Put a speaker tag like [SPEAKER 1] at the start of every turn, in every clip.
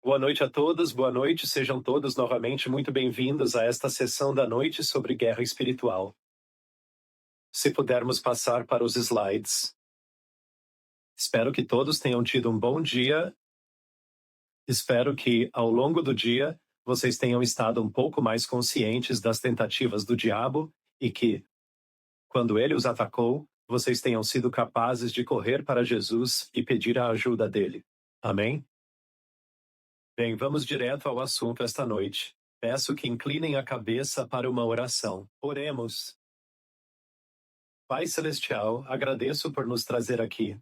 [SPEAKER 1] Boa noite a todos, boa noite, sejam todos novamente muito bem-vindos a esta sessão da noite sobre guerra espiritual. Se pudermos passar para os slides. Espero que todos tenham tido um bom dia. Espero que, ao longo do dia, vocês tenham estado um pouco mais conscientes das tentativas do diabo e que, quando ele os atacou, vocês tenham sido capazes de correr para Jesus e pedir a ajuda dele. Amém? Bem, vamos direto ao assunto esta noite. Peço que inclinem a cabeça para uma oração. Oremos. Pai Celestial, agradeço por nos trazer aqui.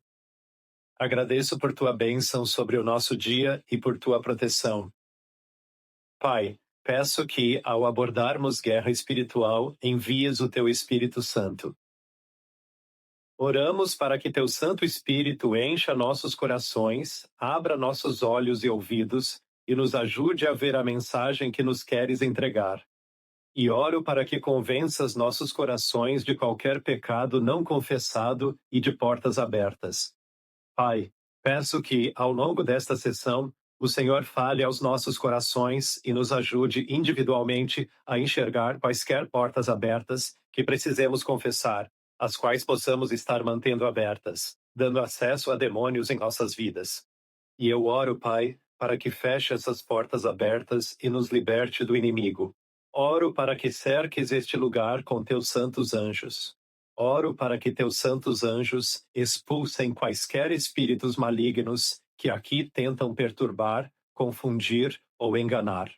[SPEAKER 1] Agradeço por tua bênção sobre o nosso dia e por tua proteção. Pai, peço que, ao abordarmos guerra espiritual, envies o teu Espírito Santo. Oramos para que teu Santo Espírito encha nossos corações, abra nossos olhos e ouvidos e nos ajude a ver a mensagem que nos queres entregar. E oro para que convenças nossos corações de qualquer pecado não confessado e de portas abertas. Pai, peço que, ao longo desta sessão, o Senhor fale aos nossos corações e nos ajude individualmente a enxergar quaisquer portas abertas que precisemos confessar, as quais possamos estar mantendo abertas, dando acesso a demônios em nossas vidas. E eu oro, Pai, para que feche essas portas abertas e nos liberte do inimigo. Oro para que cerques este lugar com teus santos anjos. Oro para que teus santos anjos expulsem quaisquer espíritos malignos que aqui tentam perturbar, confundir ou enganar.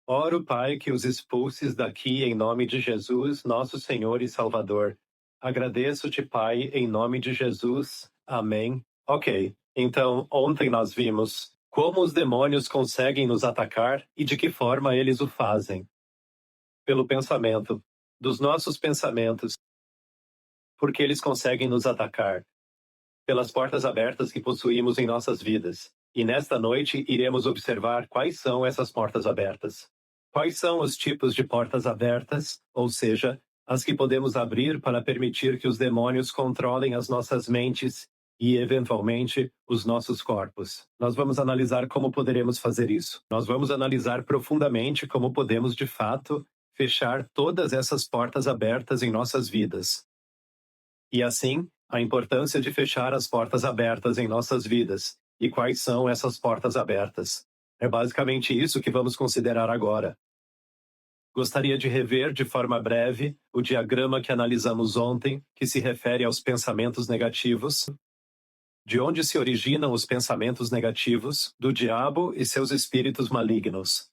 [SPEAKER 1] Oro, Pai, que os expulses daqui em nome de Jesus, nosso Senhor e Salvador. Agradeço-te, Pai, em nome de Jesus. Amém. Ok, então ontem nós vimos como os demônios conseguem nos atacar e de que forma eles o fazem. Pelo pensamento, dos nossos pensamentos, porque eles conseguem nos atacar, pelas portas abertas que possuímos em nossas vidas. E nesta noite iremos observar quais são essas portas abertas. Quais são os tipos de portas abertas, ou seja, as que podemos abrir para permitir que os demônios controlem as nossas mentes e, eventualmente, os nossos corpos. Nós vamos analisar como poderemos fazer isso. Nós vamos analisar profundamente como podemos, de fato, fechar todas essas portas abertas em nossas vidas. E assim, a importância de fechar as portas abertas em nossas vidas. E quais são essas portas abertas? É basicamente isso que vamos considerar agora. Gostaria de rever de forma breve o diagrama que analisamos ontem, que se refere aos pensamentos negativos. De onde se originam os pensamentos negativos? Do diabo e seus espíritos malignos.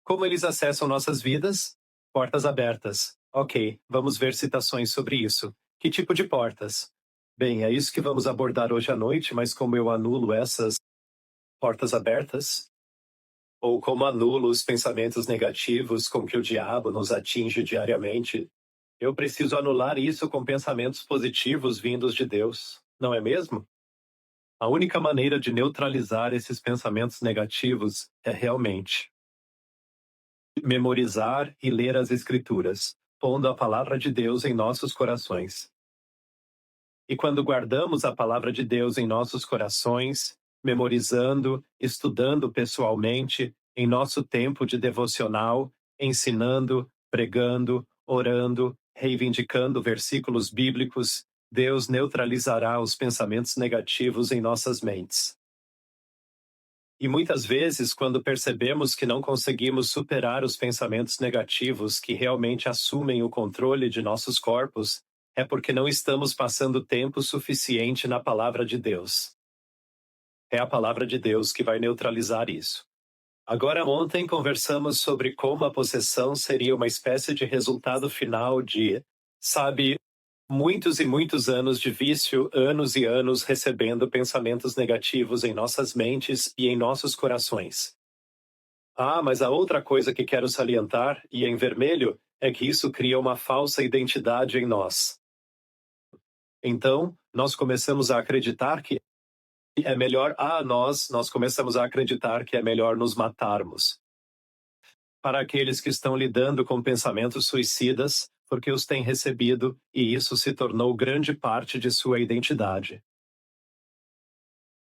[SPEAKER 1] Como eles acessam nossas vidas? Portas abertas. Ok, vamos ver citações sobre isso. Que tipo de portas? Bem, é isso que vamos abordar hoje à noite, mas como eu anulo essas portas abertas? Ou como anulo os pensamentos negativos com que o diabo nos atinge diariamente? Eu preciso anular isso com pensamentos positivos vindos de Deus, não é mesmo? A única maneira de neutralizar esses pensamentos negativos é realmente memorizar e ler as Escrituras, pondo a palavra de Deus em nossos corações. E quando guardamos a palavra de Deus em nossos corações, memorizando, estudando pessoalmente, em nosso tempo de devocional, ensinando, pregando, orando, reivindicando versículos bíblicos, Deus neutralizará os pensamentos negativos em nossas mentes. E muitas vezes, quando percebemos que não conseguimos superar os pensamentos negativos que realmente assumem o controle de nossos corpos, é porque não estamos passando tempo suficiente na palavra de Deus. É a palavra de Deus que vai neutralizar isso. Agora, ontem conversamos sobre como a possessão seria uma espécie de resultado final de, muitos e muitos anos de vício, anos e anos recebendo pensamentos negativos em nossas mentes e em nossos corações. Mas a outra coisa que quero salientar, e em vermelho, é que isso cria uma falsa identidade em nós. Então, nós começamos a acreditar que é melhor nós começamos a acreditar que é melhor nos matarmos. Para aqueles que estão lidando com pensamentos suicidas, porque os têm recebido, e isso se tornou grande parte de sua identidade.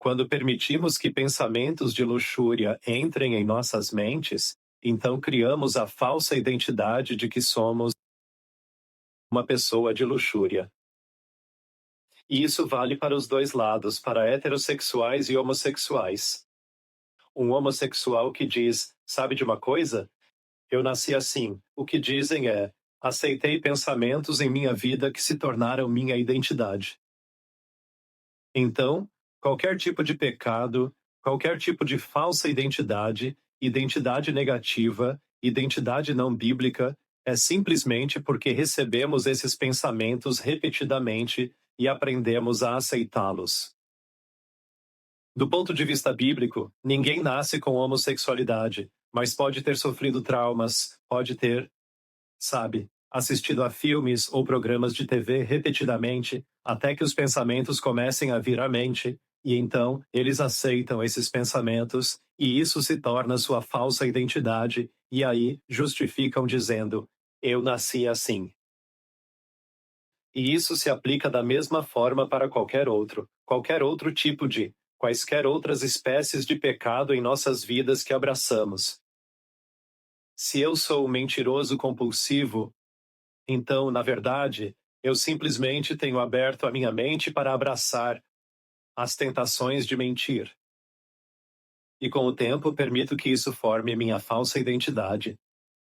[SPEAKER 1] Quando permitimos que pensamentos de luxúria entrem em nossas mentes, então criamos a falsa identidade de que somos uma pessoa de luxúria. E isso vale para os dois lados, para heterossexuais e homossexuais. Um homossexual que diz, sabe de uma coisa? Eu nasci assim. O que dizem é, aceitei pensamentos em minha vida que se tornaram minha identidade. Então, qualquer tipo de pecado, qualquer tipo de falsa identidade, identidade negativa, identidade não bíblica, é simplesmente porque recebemos esses pensamentos repetidamente e aprendemos a aceitá-los. Do ponto de vista bíblico, ninguém nasce com homossexualidade, mas pode ter sofrido traumas, pode ter, sabe, assistido a filmes ou programas de TV repetidamente, até que os pensamentos comecem a vir à mente, e então eles aceitam esses pensamentos, e isso se torna sua falsa identidade, e aí justificam dizendo: eu nasci assim. E isso se aplica da mesma forma para qualquer outro tipo de, quaisquer outras espécies de pecado em nossas vidas que abraçamos. Se eu sou um mentiroso compulsivo, então, na verdade, eu simplesmente tenho aberto a minha mente para abraçar as tentações de mentir. E com o tempo, permito que isso forme minha falsa identidade.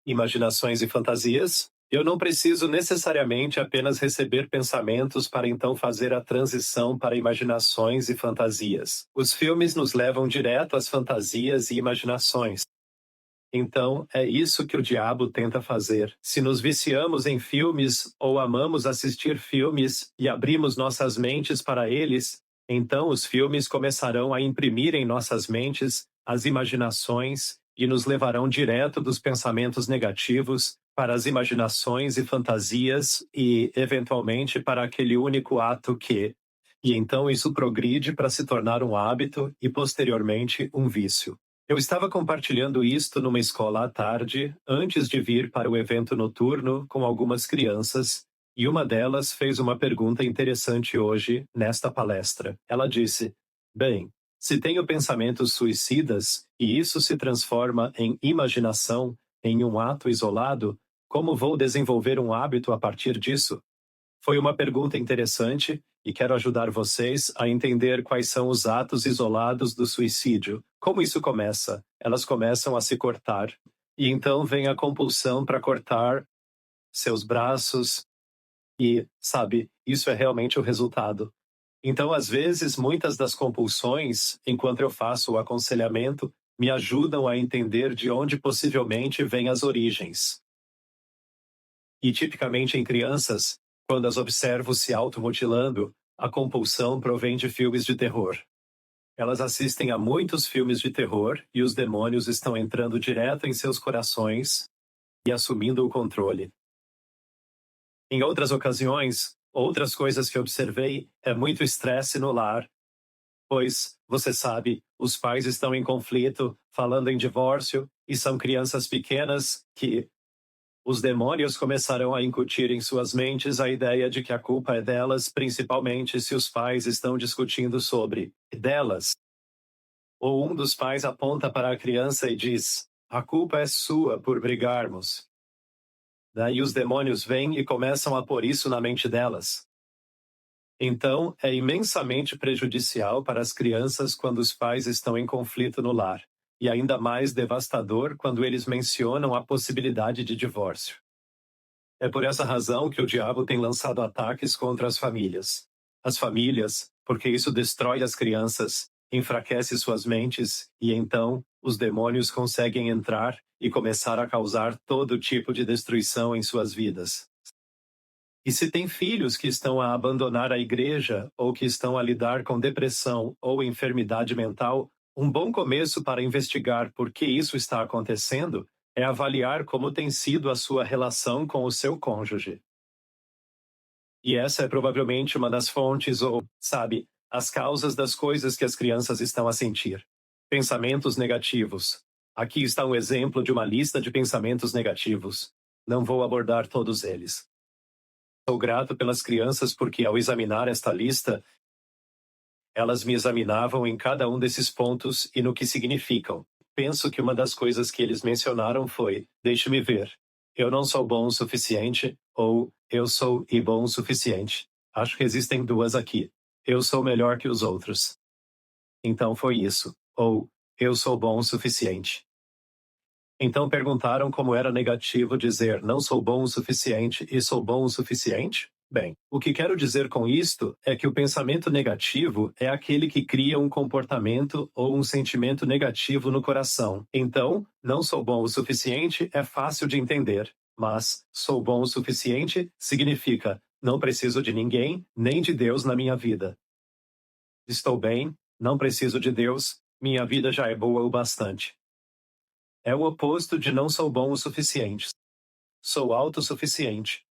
[SPEAKER 1] Imaginações e fantasias? Eu não preciso necessariamente apenas receber pensamentos para então fazer a transição para imaginações e fantasias. Os filmes nos levam direto às fantasias e imaginações. Então, é isso que o diabo tenta fazer. Se nos viciamos em filmes ou amamos assistir filmes e abrimos nossas mentes para eles, então os filmes começarão a imprimir em nossas mentes as imaginações e nos levarão direto dos pensamentos negativos para as imaginações e fantasias e, eventualmente, para aquele único ato que. E então isso progride para se tornar um hábito e, posteriormente, um vício. Eu estava compartilhando isto numa escola à tarde, antes de vir para o evento noturno com algumas crianças, e uma delas fez uma pergunta interessante hoje, nesta palestra. Ela disse: bem, se tenho pensamentos suicidas e isso se transforma em imaginação, em um ato isolado, como vou desenvolver um hábito a partir disso? Foi uma pergunta interessante e quero ajudar vocês a entender quais são os atos isolados do suicídio. Como isso começa? Elas começam a se cortar, e então vem a compulsão para cortar seus braços, e, sabe, isso é realmente o resultado. Então, às vezes, muitas das compulsões, enquanto eu faço o aconselhamento, me ajudam a entender de onde possivelmente vêm as origens. E tipicamente em crianças, quando as observo se automutilando, a compulsão provém de filmes de terror. Elas assistem a muitos filmes de terror e os demônios estão entrando direto em seus corações e assumindo o controle. Em outras ocasiões, outras coisas que observei é muito estresse no lar, pois, você sabe, os pais estão em conflito, falando em divórcio, e são crianças pequenas que os demônios começarão a incutir em suas mentes a ideia de que a culpa é delas, principalmente se os pais estão discutindo sobre delas. Ou um dos pais aponta para a criança e diz: a culpa é sua por brigarmos. Daí os demônios vêm e começam a pôr isso na mente delas. Então, é imensamente prejudicial para as crianças quando os pais estão em conflito no lar, e ainda mais devastador quando eles mencionam a possibilidade de divórcio. É por essa razão que o diabo tem lançado ataques contra as famílias. As famílias, porque isso destrói as crianças, enfraquece suas mentes, e então os demônios conseguem entrar e começar a causar todo tipo de destruição em suas vidas. E se tem filhos que estão a abandonar a igreja ou que estão a lidar com depressão ou enfermidade mental, um bom começo para investigar por que isso está acontecendo é avaliar como tem sido a sua relação com o seu cônjuge. E essa é provavelmente uma das fontes ou, sabe, as causas das coisas que as crianças estão a sentir. Pensamentos negativos. Aqui está um exemplo de uma lista de pensamentos negativos. Não vou abordar todos eles. Sou grato pelas crianças porque, ao examinar esta lista, Elas me examinavam em cada um desses pontos e no que significam. Penso que uma das coisas que eles mencionaram foi: deixe-me ver. Eu não sou bom o suficiente, ou eu sou bom o suficiente. Acho que existem duas aqui. Eu sou melhor que os outros. Então foi isso. Ou eu sou bom o suficiente. Então perguntaram como era negativo dizer não sou bom o suficiente e sou bom o suficiente? Bem, o que quero dizer com isto é que o pensamento negativo é aquele que cria um comportamento ou um sentimento negativo no coração. Então, não sou bom o suficiente é fácil de entender, mas sou bom o suficiente significa não preciso de ninguém, nem de Deus na minha vida. Estou bem, não preciso de Deus, minha vida já é boa o bastante. É o oposto de não sou bom o suficiente. Sou autossuficiente.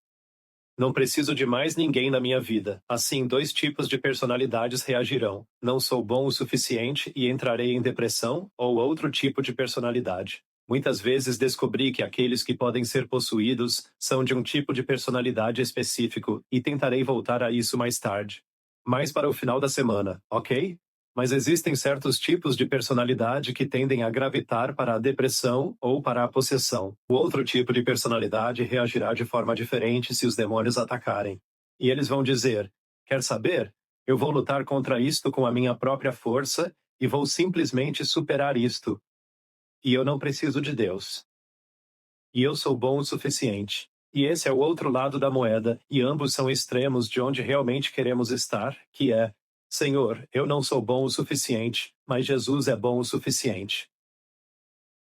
[SPEAKER 1] Não preciso de mais ninguém na minha vida. Assim, dois tipos de personalidades reagirão. Não sou bom o suficiente e entrarei em depressão, ou outro tipo de personalidade. Muitas vezes descobri que aqueles que podem ser possuídos são de um tipo de personalidade específico e tentarei voltar a isso mais tarde. Mais para o final da semana, ok? Mas existem certos tipos de personalidade que tendem a gravitar para a depressão ou para a possessão. O outro tipo de personalidade reagirá de forma diferente se os demônios atacarem. E eles vão dizer: quer saber? Eu vou lutar contra isto com a minha própria força e vou simplesmente superar isto. E eu não preciso de Deus. E eu sou bom o suficiente. E esse é o outro lado da moeda, e ambos são extremos de onde realmente queremos estar, que é: Senhor, eu não sou bom o suficiente, mas Jesus é bom o suficiente.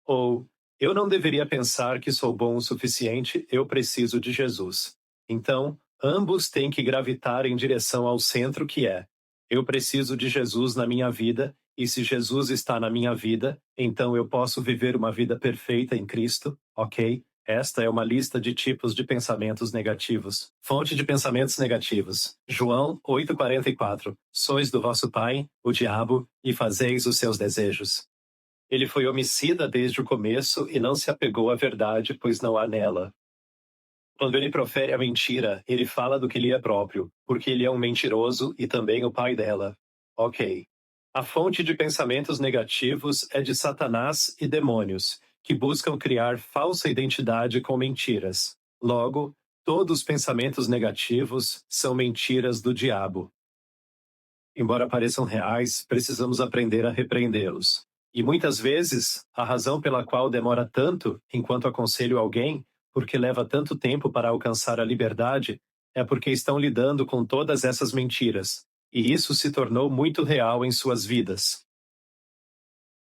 [SPEAKER 1] Ou, eu não deveria pensar que sou bom o suficiente, eu preciso de Jesus. Então, ambos têm que gravitar em direção ao centro que é: eu preciso de Jesus na minha vida, e se Jesus está na minha vida, então eu posso viver uma vida perfeita em Cristo, ok? Esta é uma lista de tipos de pensamentos negativos. Fonte de pensamentos negativos. João 8,44. Sois do vosso pai, o diabo, e fazeis os seus desejos. Ele foi homicida desde o começo e não se apegou à verdade, pois não há nela. Quando ele profere a mentira, ele fala do que lhe é próprio, porque ele é um mentiroso e também o pai dela. Ok. A fonte de pensamentos negativos é de Satanás e demônios, que buscam criar falsa identidade com mentiras. Logo, todos os pensamentos negativos são mentiras do diabo. Embora pareçam reais, precisamos aprender a repreendê-los. E muitas vezes, a razão pela qual demora tanto enquanto aconselho alguém, porque leva tanto tempo para alcançar a liberdade, é porque estão lidando com todas essas mentiras, e isso se tornou muito real em suas vidas.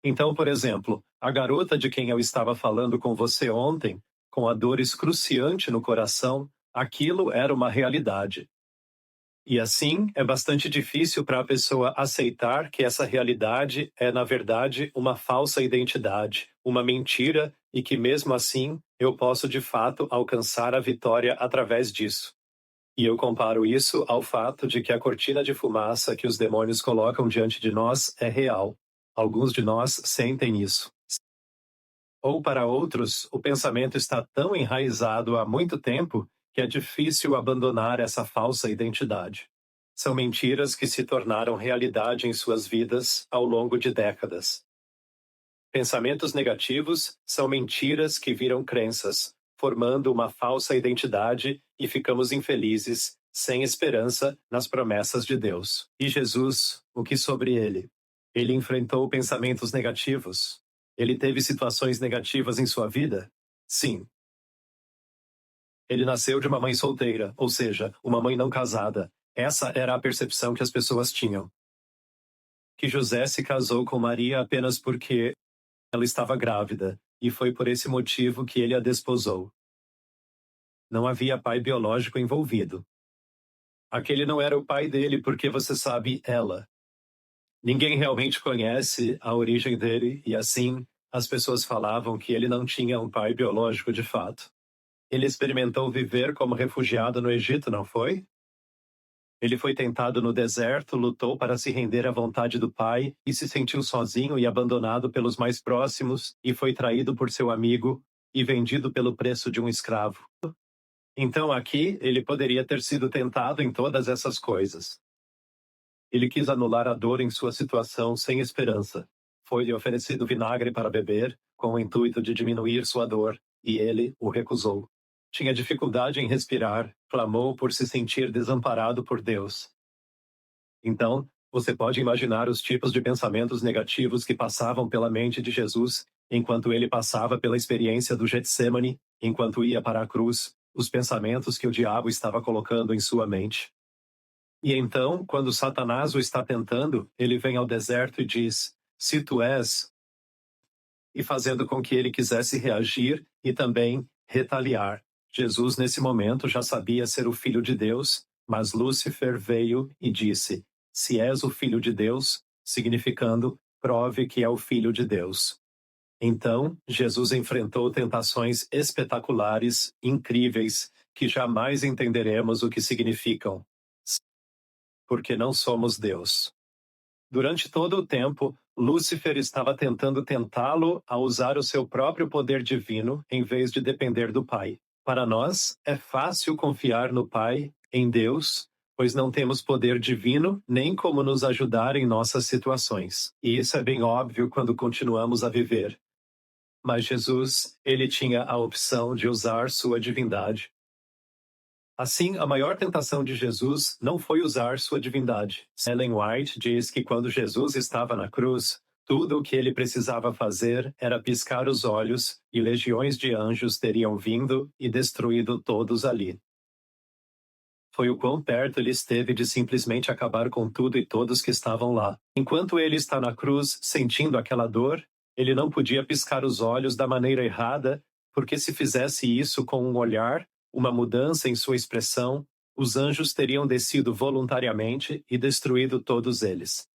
[SPEAKER 1] Então, por exemplo, a garota de quem eu estava falando com você ontem, com a dor excruciante no coração, aquilo era uma realidade. E assim, é bastante difícil para a pessoa aceitar que essa realidade é, na verdade, uma falsa identidade, uma mentira, e que mesmo assim eu posso de fato alcançar a vitória através disso. E eu comparo isso ao fato de que a cortina de fumaça que os demônios colocam diante de nós é real. Alguns de nós sentem isso. Ou para outros, o pensamento está tão enraizado há muito tempo que é difícil abandonar essa falsa identidade. São mentiras que se tornaram realidade em suas vidas ao longo de décadas. Pensamentos negativos são mentiras que viram crenças, formando uma falsa identidade e ficamos infelizes, sem esperança nas promessas de Deus. E Jesus, o que sobre ele? Ele enfrentou pensamentos negativos. Ele teve situações negativas em sua vida? Sim. Ele nasceu de uma mãe solteira, ou seja, uma mãe não casada. Essa era a percepção que as pessoas tinham. Que José se casou com Maria apenas porque ela estava grávida, e foi por esse motivo que ele a desposou. Não havia pai biológico envolvido. Aquele não era o pai dele porque você sabe, ela. Ninguém realmente conhece a origem dele, e assim, as pessoas falavam que ele não tinha um pai biológico de fato. Ele experimentou viver como refugiado no Egito, não foi? Ele foi tentado no deserto, lutou para se render à vontade do pai e se sentiu sozinho e abandonado pelos mais próximos e foi traído por seu amigo e vendido pelo preço de um escravo. Então aqui ele poderia ter sido tentado em todas essas coisas. Ele quis anular a dor em sua situação sem esperança. Foi-lhe oferecido vinagre para beber, com o intuito de diminuir sua dor, e ele o recusou. Tinha dificuldade em respirar, clamou por se sentir desamparado por Deus. Então, você pode imaginar os tipos de pensamentos negativos que passavam pela mente de Jesus enquanto ele passava pela experiência do Getsemane, enquanto ia para a cruz, os pensamentos que o diabo estava colocando em sua mente. E então, quando Satanás o está tentando, ele vem ao deserto e diz: "Se tu és", e fazendo com que ele quisesse reagir e também retaliar. Jesus, nesse momento, já sabia ser o Filho de Deus, mas Lúcifer veio e disse: "Se és o Filho de Deus", significando, prove que é o Filho de Deus. Então, Jesus enfrentou tentações espetaculares, incríveis, que jamais entenderemos o que significam, porque não somos Deus. Durante todo o tempo, Lúcifer estava tentando tentá-lo a usar o seu próprio poder divino em vez de depender do Pai. Para nós, é fácil confiar no Pai, em Deus, pois não temos poder divino nem como nos ajudar em nossas situações. E isso é bem óbvio quando continuamos a viver. Mas Jesus, ele tinha a opção de usar sua divindade. Assim, a maior tentação de Jesus não foi usar sua divindade. Ellen White diz que quando Jesus estava na cruz, tudo o que ele precisava fazer era piscar os olhos e legiões de anjos teriam vindo e destruído todos ali. Foi o quão perto ele esteve de simplesmente acabar com tudo e todos que estavam lá. Enquanto ele está na cruz, sentindo aquela dor, ele não podia piscar os olhos da maneira errada, porque se fizesse isso com um olhar, uma mudança em sua expressão, os anjos teriam descido voluntariamente e destruído todos eles.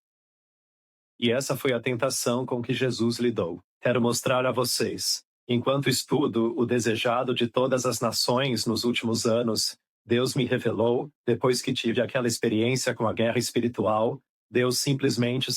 [SPEAKER 1] E essa foi a tentação com que Jesus lidou. Quero mostrar a vocês. Enquanto estudo o desejado de todas as nações nos últimos anos, Deus me revelou, depois que tive aquela experiência com a guerra espiritual, Deus simplesmente,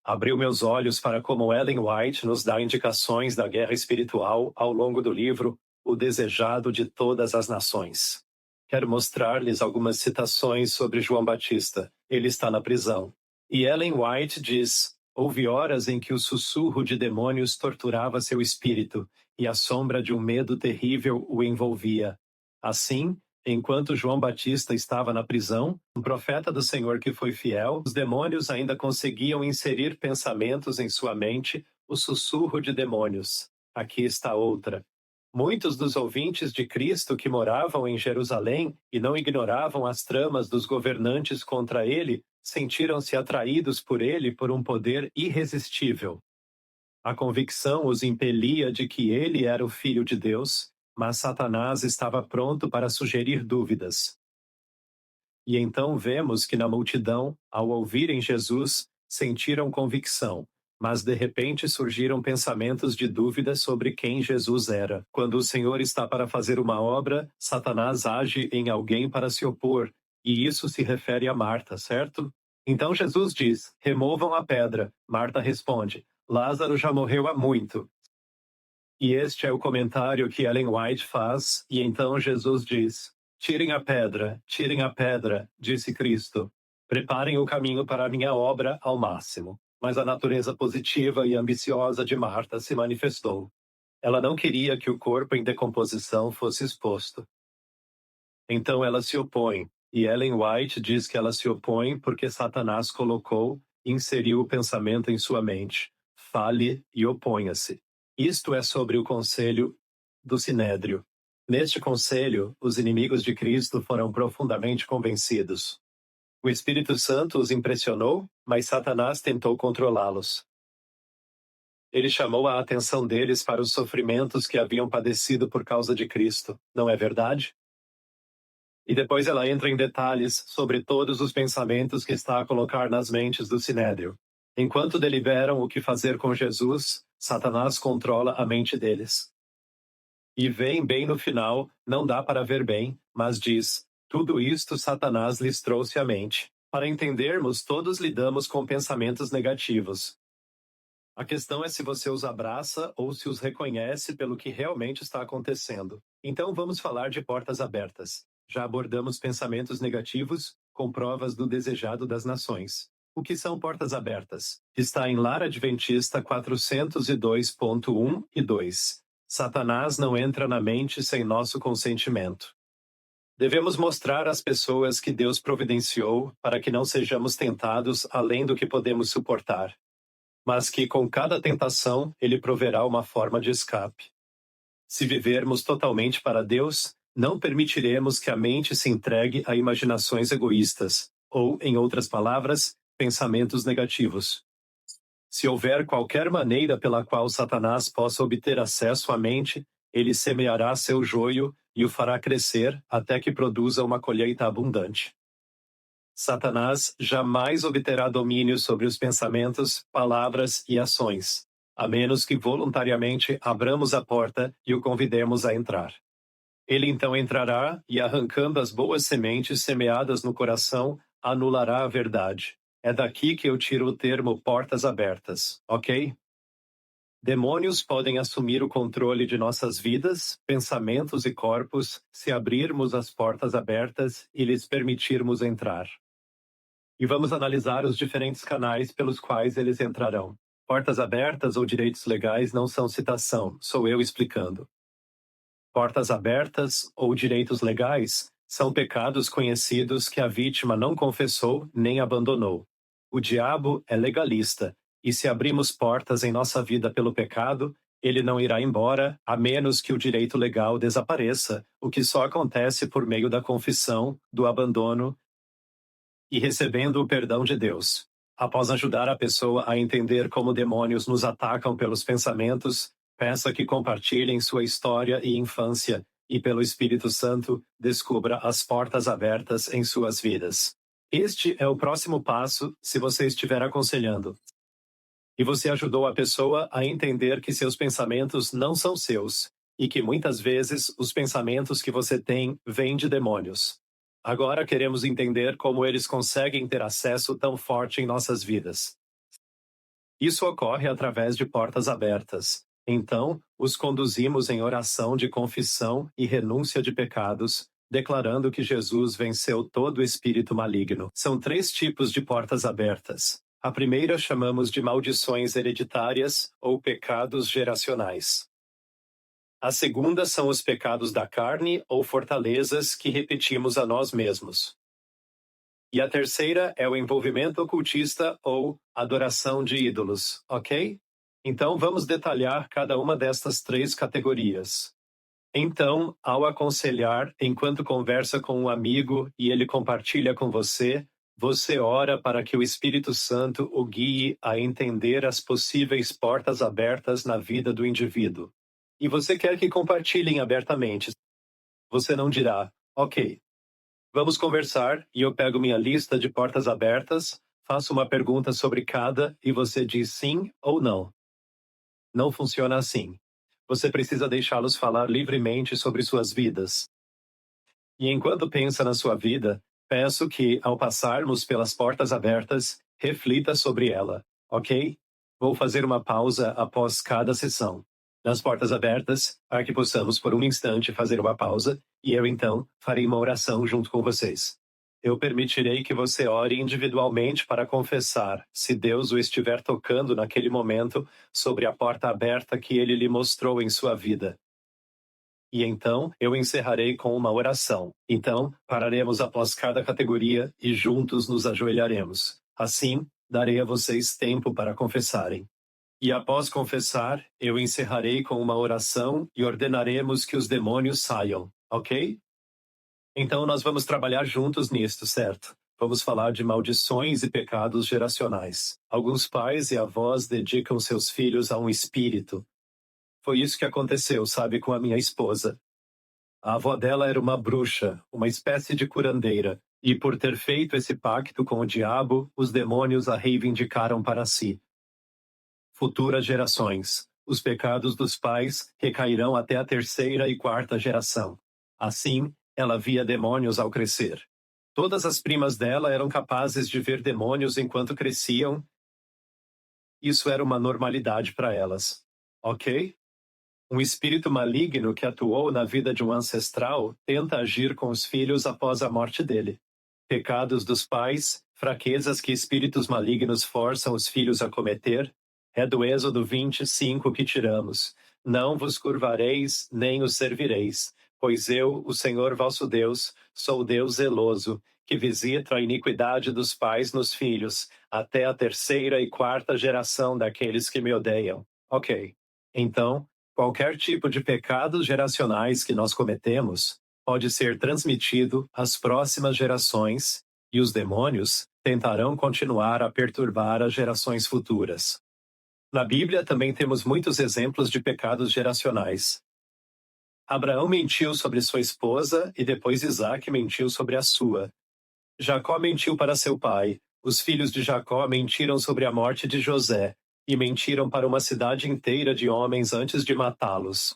[SPEAKER 1] abriu meus olhos para como Ellen White nos dá indicações da guerra espiritual ao longo do livro O Desejado de Todas as Nações. Quero mostrar-lhes algumas citações sobre João Batista. Ele está na prisão. E Ellen White diz: "Houve horas em que o sussurro de demônios torturava seu espírito, e a sombra de um medo terrível o envolvia. Assim, enquanto João Batista estava na prisão, um profeta do Senhor que foi fiel, os demônios ainda conseguiam inserir pensamentos em sua mente, o sussurro de demônios. Aqui está outra. Muitos dos ouvintes de Cristo que moravam em Jerusalém e não ignoravam as tramas dos governantes contra ele, sentiram-se atraídos por ele por um poder irresistível. A convicção os impelia de que ele era o Filho de Deus, mas Satanás estava pronto para sugerir dúvidas. E então vemos que na multidão, ao ouvirem Jesus, sentiram convicção, mas de repente surgiram pensamentos de dúvida sobre quem Jesus era. Quando o Senhor está para fazer uma obra, Satanás age em alguém para se opor, e isso se refere a Marta, certo? Então Jesus diz: "Removam a pedra." Marta responde: "Lázaro já morreu há muito." E este é o comentário que Ellen White faz, e então Jesus diz: tirem a pedra, disse Cristo. Preparem o caminho para a minha obra ao máximo." Mas a natureza positiva e ambiciosa de Marta se manifestou. Ela não queria que o corpo em decomposição fosse exposto. Então ela se opõe, e Ellen White diz que ela se opõe porque Satanás inseriu o pensamento em sua mente: fale e oponha-se. Isto é sobre o conselho do Sinédrio. Neste conselho, os inimigos de Cristo foram profundamente convencidos. O Espírito Santo os impressionou, mas Satanás tentou controlá-los. Ele chamou a atenção deles para os sofrimentos que haviam padecido por causa de Cristo, não é verdade? E depois ela entra em detalhes sobre todos os pensamentos que está a colocar nas mentes do Sinédrio. Enquanto deliberam o que fazer com Jesus, Satanás controla a mente deles. E vem bem no final, não dá para ver bem, mas diz: tudo isto Satanás lhes trouxe à mente. Para entendermos, todos lidamos com pensamentos negativos. A questão é se você os abraça ou se os reconhece pelo que realmente está acontecendo. Então vamos falar de portas abertas. Já abordamos pensamentos negativos com provas do desejado das nações. O que são portas abertas? Está em Lar Adventista 402.1 e 2. Satanás não entra na mente sem nosso consentimento. Devemos mostrar às pessoas que Deus providenciou para que não sejamos tentados além do que podemos suportar, mas que com cada tentação Ele proverá uma forma de escape. Se vivermos totalmente para Deus, não permitiremos que a mente se entregue a imaginações egoístas, ou, em outras palavras, pensamentos negativos. Se houver qualquer maneira pela qual Satanás possa obter acesso à mente, ele semeará seu joio e o fará crescer até que produza uma colheita abundante. Satanás jamais obterá domínio sobre os pensamentos, palavras e ações, a menos que voluntariamente abramos a porta e o convidemos a entrar. Ele então entrará e, arrancando as boas sementes semeadas no coração, anulará a verdade. É daqui que eu tiro o termo portas abertas, ok? Demônios podem assumir o controle de nossas vidas, pensamentos e corpos se abrirmos as portas abertas e lhes permitirmos entrar. E vamos analisar os diferentes canais pelos quais eles entrarão. Portas abertas ou direitos legais não são citação, sou eu explicando. Portas abertas ou direitos legais são pecados conhecidos que a vítima não confessou nem abandonou. O diabo é legalista, e se abrimos portas em nossa vida pelo pecado, ele não irá embora, a menos que o direito legal desapareça, o que só acontece por meio da confissão, do abandono e recebendo o perdão de Deus. Após ajudar a pessoa a entender como demônios nos atacam pelos pensamentos, peça que compartilhem sua história e infância, e pelo Espírito Santo, descubra as portas abertas em suas vidas. Este é o próximo passo se você estiver aconselhando. E você ajudou a pessoa a entender que seus pensamentos não são seus, e que muitas vezes os pensamentos que você tem vêm de demônios. Agora queremos entender como eles conseguem ter acesso tão forte em nossas vidas. Isso ocorre através de portas abertas. Então, os conduzimos em oração de confissão e renúncia de pecados, declarando que Jesus venceu todo espírito maligno. São 3 tipos de portas abertas. A primeira chamamos de maldições hereditárias ou pecados geracionais. A segunda são os pecados da carne ou fortalezas que repetimos a nós mesmos. E a terceira é o envolvimento ocultista ou adoração de ídolos, ok? Então vamos detalhar cada uma destas 3 categorias. Então, ao aconselhar, enquanto conversa com um amigo e ele compartilha com você, você ora para que o Espírito Santo o guie a entender as possíveis portas abertas na vida do indivíduo. E você quer que compartilhem abertamente. Você não dirá, ok, vamos conversar e eu pego minha lista de portas abertas, faço uma pergunta sobre cada e você diz sim ou não. Não funciona assim. Você precisa deixá-los falar livremente sobre suas vidas. E enquanto pensa na sua vida, peço que, ao passarmos pelas portas abertas, reflita sobre ela, ok? Vou fazer uma pausa após cada sessão. Nas portas abertas, para que possamos por um instante fazer uma pausa, e eu então farei uma oração junto com vocês. Eu permitirei que você ore individualmente para confessar, se Deus o estiver tocando naquele momento, sobre a porta aberta que Ele lhe mostrou em sua vida. E então, eu encerrarei com uma oração. Então, pararemos após cada categoria e juntos nos ajoelharemos. Assim, darei a vocês tempo para confessarem. E após confessar, eu encerrarei com uma oração e ordenaremos que os demônios saiam, ok? Então nós vamos trabalhar juntos nisto, certo? Vamos falar de maldições e pecados geracionais. Alguns pais e avós dedicam seus filhos a um espírito. Foi isso que aconteceu, sabe, com a minha esposa. A avó dela era uma bruxa, uma espécie de curandeira, e por ter feito esse pacto com o diabo, os demônios a reivindicaram para si. Futuras gerações. Os pecados dos pais recairão até a 3ª e 4ª geração. Assim, ela via demônios ao crescer. Todas as primas dela eram capazes de ver demônios enquanto cresciam. Isso era uma normalidade para elas. Ok? Um espírito maligno que atuou na vida de um ancestral tenta agir com os filhos após a morte dele. Pecados dos pais fraquezas que espíritos malignos forçam os filhos a cometer, é do Êxodo 25 que tiramos. Não vos curvareis, nem os servireis, pois eu, o Senhor vosso Deus, sou Deus zeloso, que visita a iniquidade dos pais nos filhos, até a terceira e quarta geração daqueles que me odeiam. Ok. Então, qualquer tipo de pecados geracionais que nós cometemos pode ser transmitido às próximas gerações, e os demônios tentarão continuar a perturbar as gerações futuras. Na Bíblia também temos muitos exemplos de pecados geracionais. Abraão mentiu sobre sua esposa e depois Isaque mentiu sobre a sua. Jacó mentiu para seu pai. Os filhos de Jacó mentiram sobre a morte de José e mentiram para uma cidade inteira de homens antes de matá-los.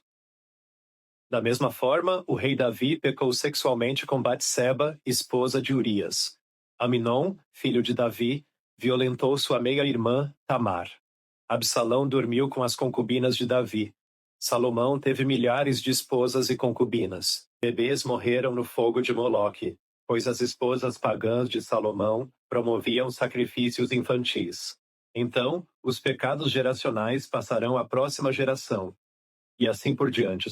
[SPEAKER 1] Da mesma forma, o rei Davi pecou sexualmente com Batseba, esposa de Urias. Aminon, filho de Davi, violentou sua meia-irmã, Tamar. Absalão dormiu com as concubinas de Davi. Salomão teve milhares de esposas e concubinas. Bebês morreram no fogo de Moloque, pois as esposas pagãs de Salomão promoviam sacrifícios infantis. Então, os pecados geracionais passarão à próxima geração, e assim por diante.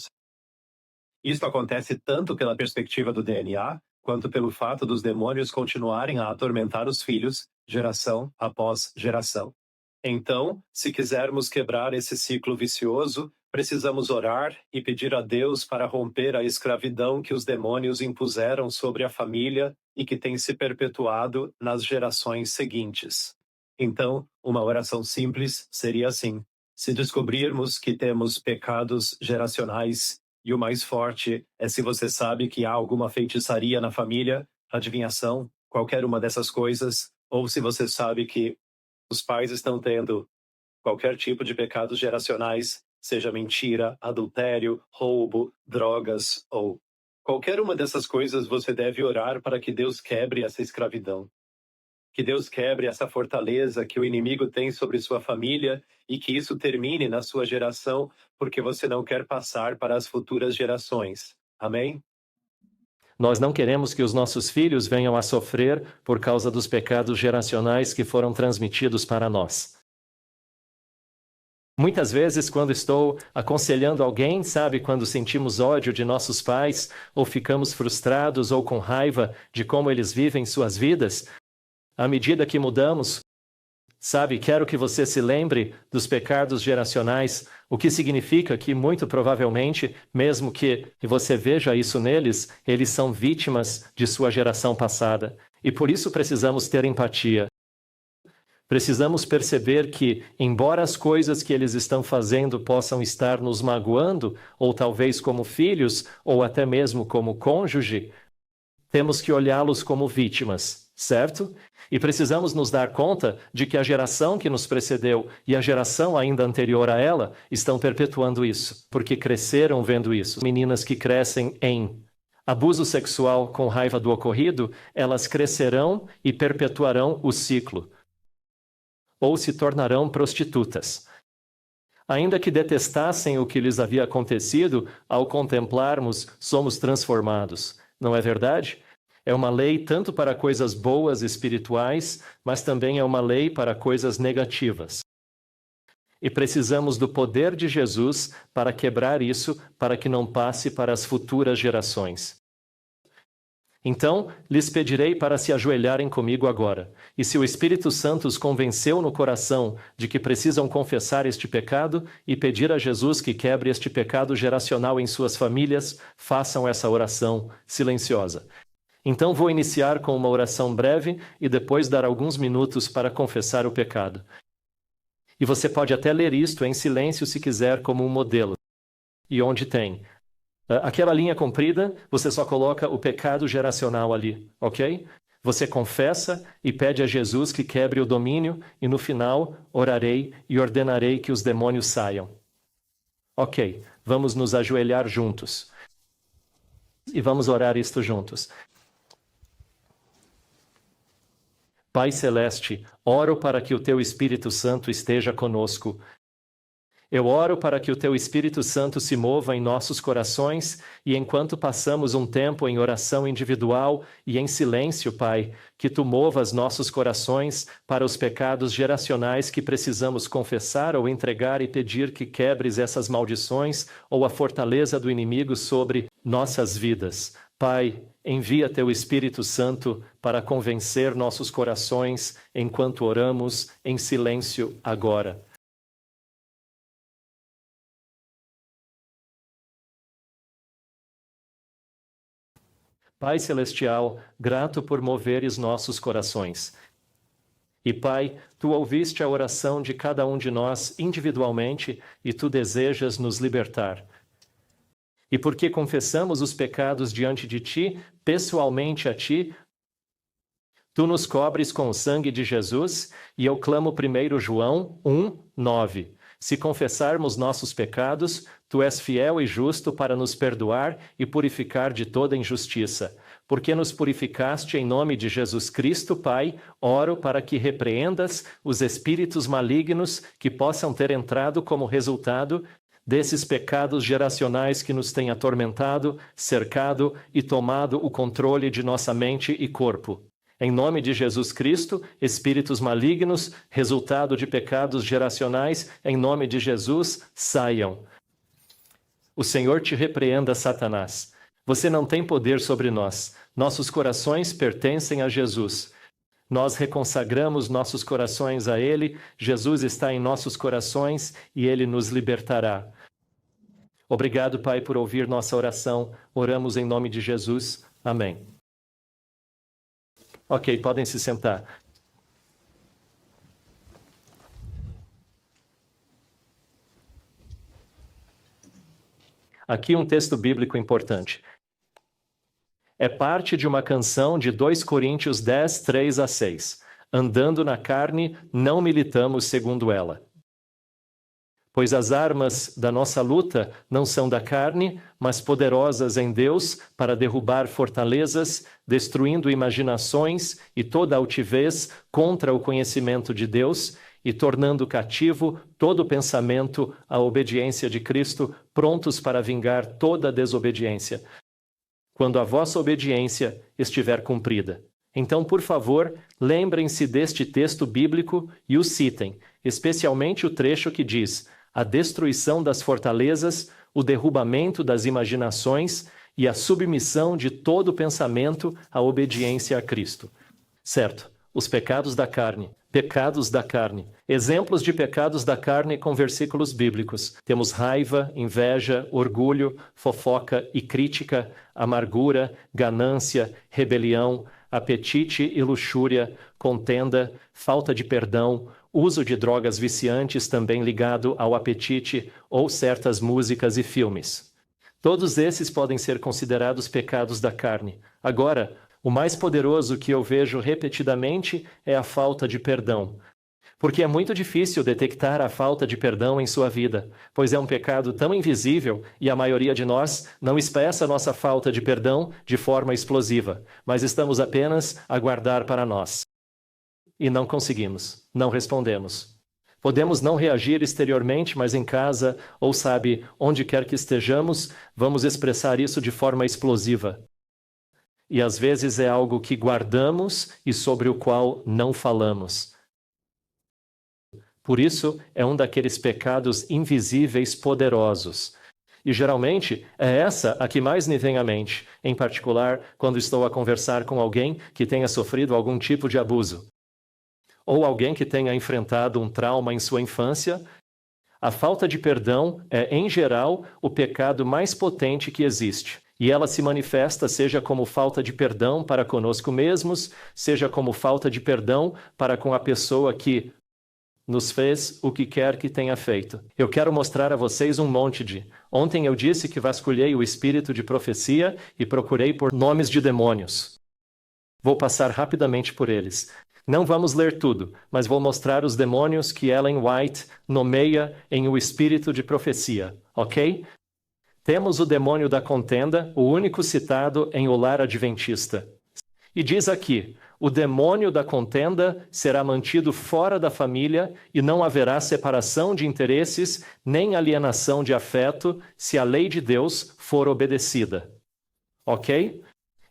[SPEAKER 1] Isto acontece tanto pela perspectiva do DNA, quanto pelo fato dos demônios continuarem a atormentar os filhos, geração após geração. Então, se quisermos quebrar esse ciclo vicioso, precisamos orar e pedir a Deus para romper a escravidão que os demônios impuseram sobre a família e que tem se perpetuado nas gerações seguintes. Então, uma oração simples seria assim: se descobrirmos que temos pecados geracionais, e o mais forte é se você sabe que há alguma feitiçaria na família, adivinhação, qualquer uma dessas coisas, ou se você sabe que os pais estão tendo qualquer tipo de pecados geracionais, seja mentira, adultério, roubo, drogas ou qualquer uma dessas coisas, você deve orar para que Deus quebre essa escravidão. Que Deus quebre essa fortaleza que o inimigo tem sobre sua família e que isso termine na sua geração, porque você não quer passar para as futuras gerações. Amém?
[SPEAKER 2] Nós não queremos que os nossos filhos venham a sofrer por causa dos pecados geracionais que foram transmitidos para nós. Muitas vezes, quando estou aconselhando alguém, sabe, quando sentimos ódio de nossos pais, ou ficamos frustrados ou com raiva de como eles vivem suas vidas, à medida que mudamos, sabe, quero que você se lembre dos pecados geracionais, o que significa que, muito provavelmente, mesmo que você veja isso neles, eles são vítimas de sua geração passada. E por isso precisamos ter empatia. Precisamos perceber que, embora as coisas que eles estão fazendo possam estar nos magoando, ou talvez como filhos, ou até mesmo como cônjuge, temos que olhá-los como vítimas, certo? E precisamos nos dar conta de que a geração que nos precedeu e a geração ainda anterior a ela estão perpetuando isso, porque cresceram vendo isso. Meninas que crescem em abuso sexual com raiva do ocorrido, elas crescerão e perpetuarão o ciclo, ou se tornarão prostitutas. Ainda que detestassem o que lhes havia acontecido, ao contemplarmos, somos transformados. Não é verdade? É uma lei tanto para coisas boas espirituais, mas também é uma lei para coisas negativas. E precisamos do poder de Jesus para quebrar isso, para que não passe para as futuras gerações. Então, lhes pedirei para se ajoelharem comigo agora. E se o Espírito Santo os convenceu no coração de que precisam confessar este pecado e pedir a Jesus que quebre este pecado geracional em suas famílias, façam essa oração silenciosa. Então vou iniciar com uma oração breve e depois dar alguns minutos para confessar o pecado. E você pode até ler isto em silêncio se quiser como um modelo. E onde tem aquela linha comprida, você só coloca o pecado geracional ali, ok? Você confessa e pede a Jesus que quebre o domínio e no final orarei e ordenarei que os demônios saiam. Ok, vamos nos ajoelhar juntos. E vamos orar isto juntos. Pai Celeste, oro para que o Teu Espírito Santo esteja conosco Eu oro para que o Teu Espírito Santo se mova em nossos corações e enquanto passamos um tempo em oração individual e em silêncio, Pai, que Tu movas nossos corações para os pecados geracionais que precisamos confessar ou entregar e pedir que quebres essas maldições ou a fortaleza do inimigo sobre nossas vidas. Pai, envia Teu Espírito Santo para convencer nossos corações enquanto oramos em silêncio agora. Pai Celestial, grato por moveres nossos corações. E Pai, Tu ouviste a oração de cada um de nós individualmente e Tu desejas nos libertar. E porque confessamos os pecados diante de Ti, pessoalmente a Ti, Tu nos cobres com o sangue de Jesus, e eu clamo 1 João 1:9. Se confessarmos nossos pecados, Tu és fiel e justo para nos perdoar e purificar de toda injustiça. Porque nos purificaste em nome de Jesus Cristo, Pai, oro para que repreendas os espíritos malignos que possam ter entrado como resultado desses pecados geracionais que nos têm atormentado, cercado e tomado o controle de nossa mente e corpo. Em nome de Jesus Cristo, espíritos malignos, resultado de pecados geracionais, em nome de Jesus, saiam. O Senhor te repreenda, Satanás. Você não tem poder sobre nós. Nossos corações pertencem a Jesus. Nós reconsagramos nossos corações a Ele, Jesus está em nossos corações e Ele nos libertará. Obrigado, Pai, por ouvir nossa oração. Oramos em nome de Jesus. Amém. Ok, podem se sentar. Aqui um texto bíblico importante. É parte de uma canção de 2 Coríntios 10, 3-6. Andando na carne, não militamos segundo ela. Pois as armas da nossa luta não são da carne, mas poderosas em Deus para derrubar fortalezas, destruindo imaginações e toda altivez contra o conhecimento de Deus e tornando cativo todo pensamento à obediência de Cristo, prontos para vingar toda desobediência, quando a vossa obediência estiver cumprida. Então, por favor, lembrem-se deste texto bíblico e o citem, especialmente o trecho que diz: a destruição das fortalezas, o derrubamento das imaginações e a submissão de todo pensamento à obediência a Cristo. Certo, os pecados da carne. Pecados da carne. Exemplos de pecados da carne com versículos bíblicos. Temos raiva, inveja, orgulho, fofoca e crítica, amargura, ganância, rebelião, apetite e luxúria, contenda, falta de perdão, uso de drogas viciantes também ligado ao apetite ou certas músicas e filmes. Todos esses podem ser considerados pecados da carne. Agora, o mais poderoso que eu vejo repetidamente é a falta de perdão. Porque é muito difícil detectar a falta de perdão em sua vida, pois é um pecado tão invisível e a maioria de nós não expressa nossa falta de perdão de forma explosiva, mas estamos apenas a guardar para nós. E não conseguimos, não respondemos. Podemos não reagir exteriormente, mas em casa, ou sabe, onde quer que estejamos, vamos expressar isso de forma explosiva. E às vezes é algo que guardamos e sobre o qual não falamos. Por isso, é um daqueles pecados invisíveis poderosos. E geralmente, é essa a que mais me vem à mente, em particular quando estou a conversar com alguém que tenha sofrido algum tipo de abuso. Ou alguém que tenha enfrentado um trauma em sua infância. A falta de perdão é, em geral, o pecado mais potente que existe. E ela se manifesta seja como falta de perdão para conosco mesmos, seja como falta de perdão para com a pessoa que nos fez o que quer que tenha feito. Eu quero mostrar a vocês um monte de... Ontem eu disse que vasculhei o espírito de profecia e procurei por nomes de demônios. Vou passar rapidamente por eles. Não vamos ler tudo, mas vou mostrar os demônios que Ellen White nomeia em O Espírito de Profecia, ok? Temos o demônio da contenda, o único citado em O Lar Adventista. E diz aqui, O demônio da contenda será mantido fora da família e não haverá separação de interesses nem alienação de afeto se a lei de Deus for obedecida. Ok?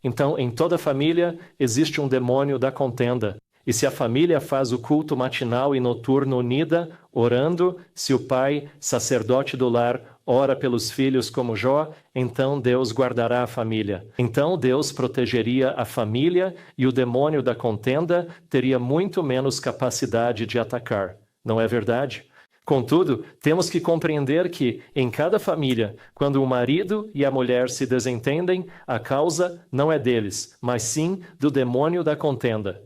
[SPEAKER 2] Então, em toda família existe um demônio da contenda. E se a família faz o culto matinal e noturno unida, orando, se o pai, sacerdote do lar, ora pelos filhos como Jó, então Deus guardará a família. Então Deus protegeria a família e o demônio da contenda teria muito menos capacidade de atacar. Não é verdade? Contudo, temos que compreender que, em cada família, quando o marido e a mulher se desentendem, a causa não é deles, mas sim do demônio da contenda.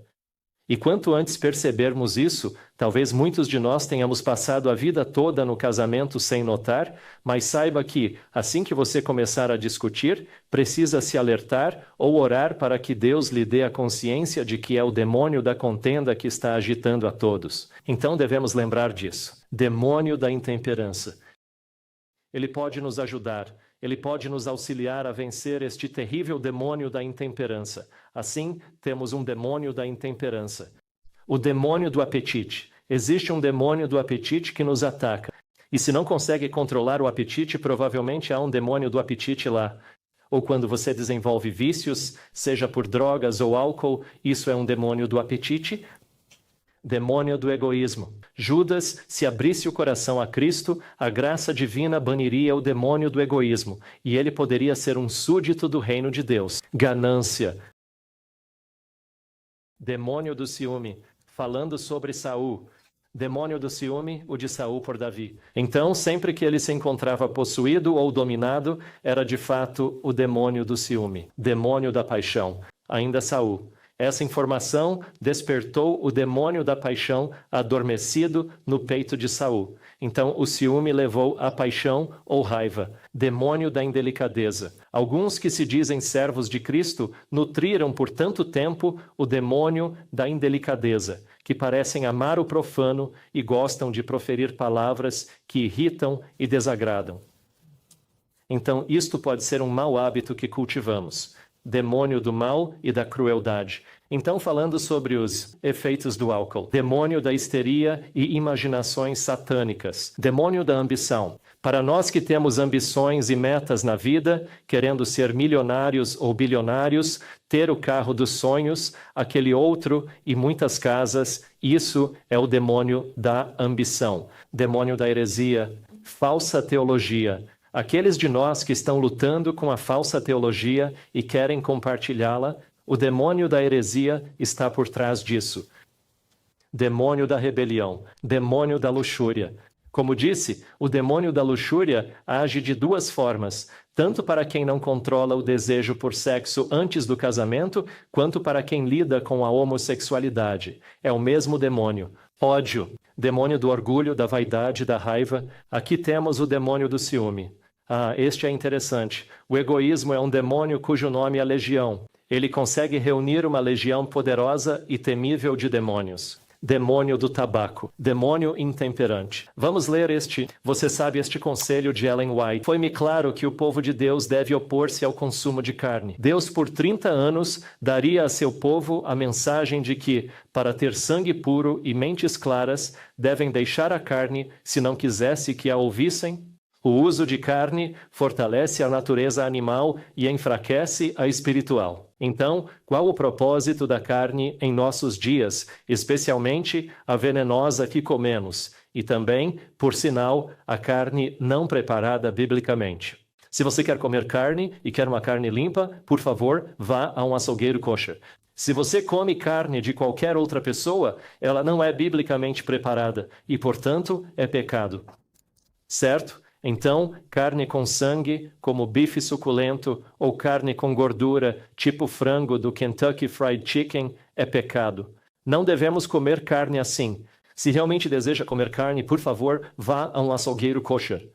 [SPEAKER 2] E quanto antes percebermos isso, talvez muitos de nós tenhamos passado a vida toda no casamento sem notar, mas saiba que, assim que você começar a discutir, precisa se alertar ou orar para que Deus lhe dê a consciência de que é o demônio da contenda que está agitando a todos. Então devemos lembrar disso. Demônio da intemperança. Ele pode nos ajudar. Ele pode nos auxiliar a vencer este terrível demônio da intemperança. Assim, temos um demônio da intemperança. O demônio do apetite. Existe um demônio do apetite que nos ataca. E se não consegue controlar o apetite, provavelmente há um demônio do apetite lá. Ou quando você desenvolve vícios, seja por drogas ou álcool, isso é um demônio do apetite. Demônio do egoísmo. Judas, se abrisse o coração a Cristo, a graça divina baniria o demônio do egoísmo, e ele poderia ser um súdito do reino de Deus. Ganância. Demônio do ciúme. Falando sobre Saul. Demônio do ciúme, o de Saul por Davi. Então, sempre que ele se encontrava possuído ou dominado, era de fato o demônio do ciúme. Demônio da paixão. Ainda Saul. Essa informação despertou o demônio da paixão adormecido no peito de Saul. Então o ciúme levou à paixão ou raiva, demônio da indelicadeza. Alguns que se dizem servos de Cristo nutriram por tanto tempo o demônio da indelicadeza, que parecem amar o profano e gostam de proferir palavras que irritam e desagradam. Então isto pode ser um mau hábito que cultivamos. Demônio do mal e da crueldade. Então, falando sobre os efeitos do álcool. Demônio da histeria e imaginações satânicas. Demônio da ambição. Para nós que temos ambições e metas na vida, querendo ser milionários ou bilionários, ter o carro dos sonhos, aquele outro e muitas casas, isso é o demônio da ambição. Demônio da heresia. Falsa teologia. Aqueles de nós que estão lutando com a falsa teologia e querem compartilhá-la, o demônio da heresia está por trás disso. Demônio da rebelião, demônio da luxúria. Como disse, o demônio da luxúria age de duas formas, tanto para quem não controla o desejo por sexo antes do casamento, quanto para quem lida com a homossexualidade. É o mesmo demônio. Ódio, demônio do orgulho, da vaidade, da raiva. Aqui temos o demônio do ciúme. Este é interessante. O egoísmo é um demônio cujo nome é legião. Ele consegue reunir uma legião poderosa e temível de demônios. Demônio do tabaco. Demônio intemperante. Vamos ler você sabe, este conselho de Ellen White. Foi-me claro que o povo de Deus deve opor-se ao consumo de carne. Deus, por 30 anos, daria a seu povo a mensagem de que, para ter sangue puro e mentes claras, devem deixar a carne, se não quisesse que a ouvissem. O uso de carne fortalece a natureza animal e enfraquece a espiritual. Então, qual o propósito da carne em nossos dias, especialmente a venenosa que comemos, e também, por sinal, a carne não preparada biblicamente? Se você quer comer carne e quer uma carne limpa, por favor, vá a um açougueiro kosher. Se você come carne de qualquer outra pessoa, ela não é biblicamente preparada e, portanto, é pecado. Certo? Então, carne com sangue, como bife suculento, ou carne com gordura, tipo frango do Kentucky Fried Chicken, é pecado. Não devemos comer carne assim. Se realmente deseja comer carne, por favor, vá a um açougueiro kosher.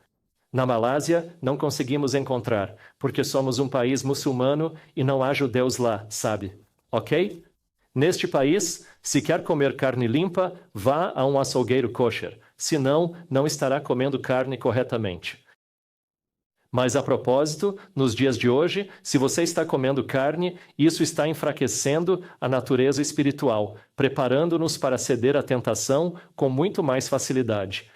[SPEAKER 2] Na Malásia, não conseguimos encontrar, porque somos um país muçulmano e não há judeus lá, sabe? Ok? Neste país, se quer comer carne limpa, vá a um açougueiro kosher. Senão, não estará comendo carne corretamente. Mas a propósito, nos dias de hoje, se você está comendo carne, isso está enfraquecendo a natureza espiritual, preparando-nos para ceder à tentação com muito mais facilidade.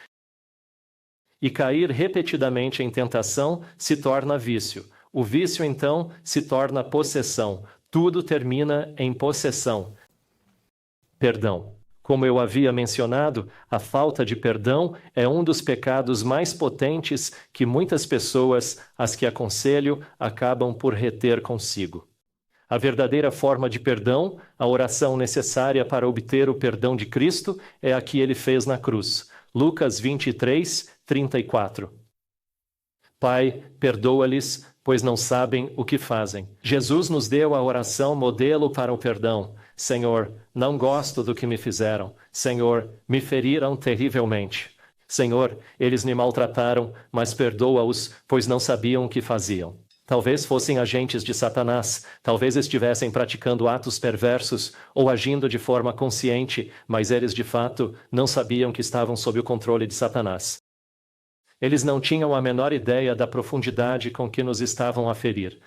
[SPEAKER 2] E cair repetidamente em tentação se torna vício. O vício, então, se torna possessão. Tudo termina em possessão. Perdão. Como eu havia mencionado, a falta de perdão é um dos pecados mais potentes que muitas pessoas, as que aconselho, acabam por reter consigo. A verdadeira forma de perdão, a oração necessária para obter o perdão de Cristo, é a que ele fez na cruz. Lucas 23, 34. Pai, perdoa-lhes, pois não sabem o que fazem. Jesus nos deu a oração modelo para o perdão. Senhor, não gosto do que me fizeram. Senhor, me feriram terrivelmente. Senhor, eles me maltrataram, mas perdoa-os, pois não sabiam o que faziam. Talvez fossem agentes de Satanás, talvez estivessem praticando atos perversos ou agindo de forma consciente, mas eles de fato não sabiam que estavam sob o controle de Satanás. Eles não tinham a menor ideia da profundidade com que nos estavam a ferir.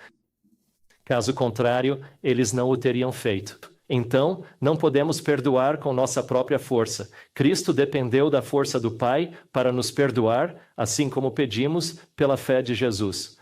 [SPEAKER 2] Caso contrário, eles não o teriam feito. Então, não podemos perdoar com nossa própria força. Cristo dependeu da força do Pai para nos perdoar, assim como pedimos, pela fé de Jesus.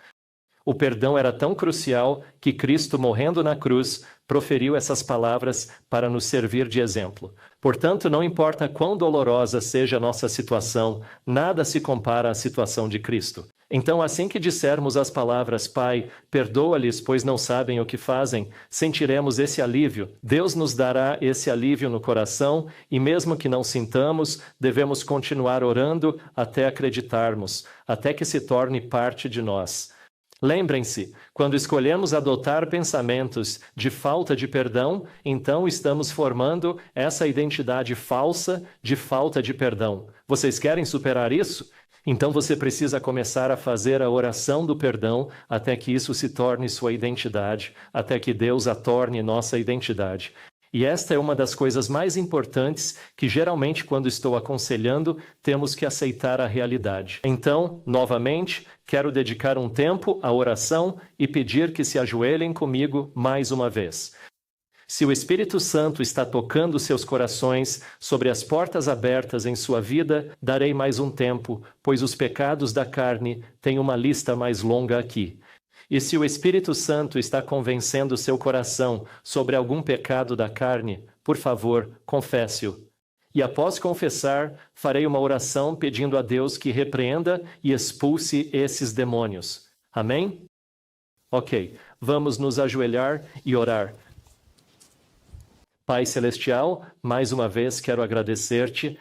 [SPEAKER 2] O perdão era tão crucial que Cristo, morrendo na cruz, proferiu essas palavras para nos servir de exemplo. Portanto, não importa quão dolorosa seja a nossa situação, nada se compara à situação de Cristo. Então, assim que dissermos as palavras, Pai, perdoa-lhes, pois não sabem o que fazem, sentiremos esse alívio. Deus nos dará esse alívio no coração e, mesmo que não sintamos, devemos continuar orando até acreditarmos, até que se torne parte de nós. Lembrem-se, quando escolhemos adotar pensamentos de falta de perdão, então estamos formando essa identidade falsa de falta de perdão. Vocês querem superar isso? Então você precisa começar a fazer a oração do perdão até que isso se torne sua identidade, até que Deus a torne nossa identidade. E esta é uma das coisas mais importantes que geralmente quando estou aconselhando, temos que aceitar a realidade. Então, novamente, quero dedicar um tempo à oração e pedir que se ajoelhem comigo mais uma vez. Se o Espírito Santo está tocando seus corações sobre as portas abertas em sua vida, darei mais um tempo, pois os pecados da carne têm uma lista mais longa aqui. E se o Espírito Santo está convencendo seu coração sobre algum pecado da carne, por favor, confesse-o. E após confessar, farei uma oração pedindo a Deus que repreenda e expulse esses demônios. Amém? Ok, vamos nos ajoelhar e orar. Pai Celestial, mais uma vez quero agradecer-te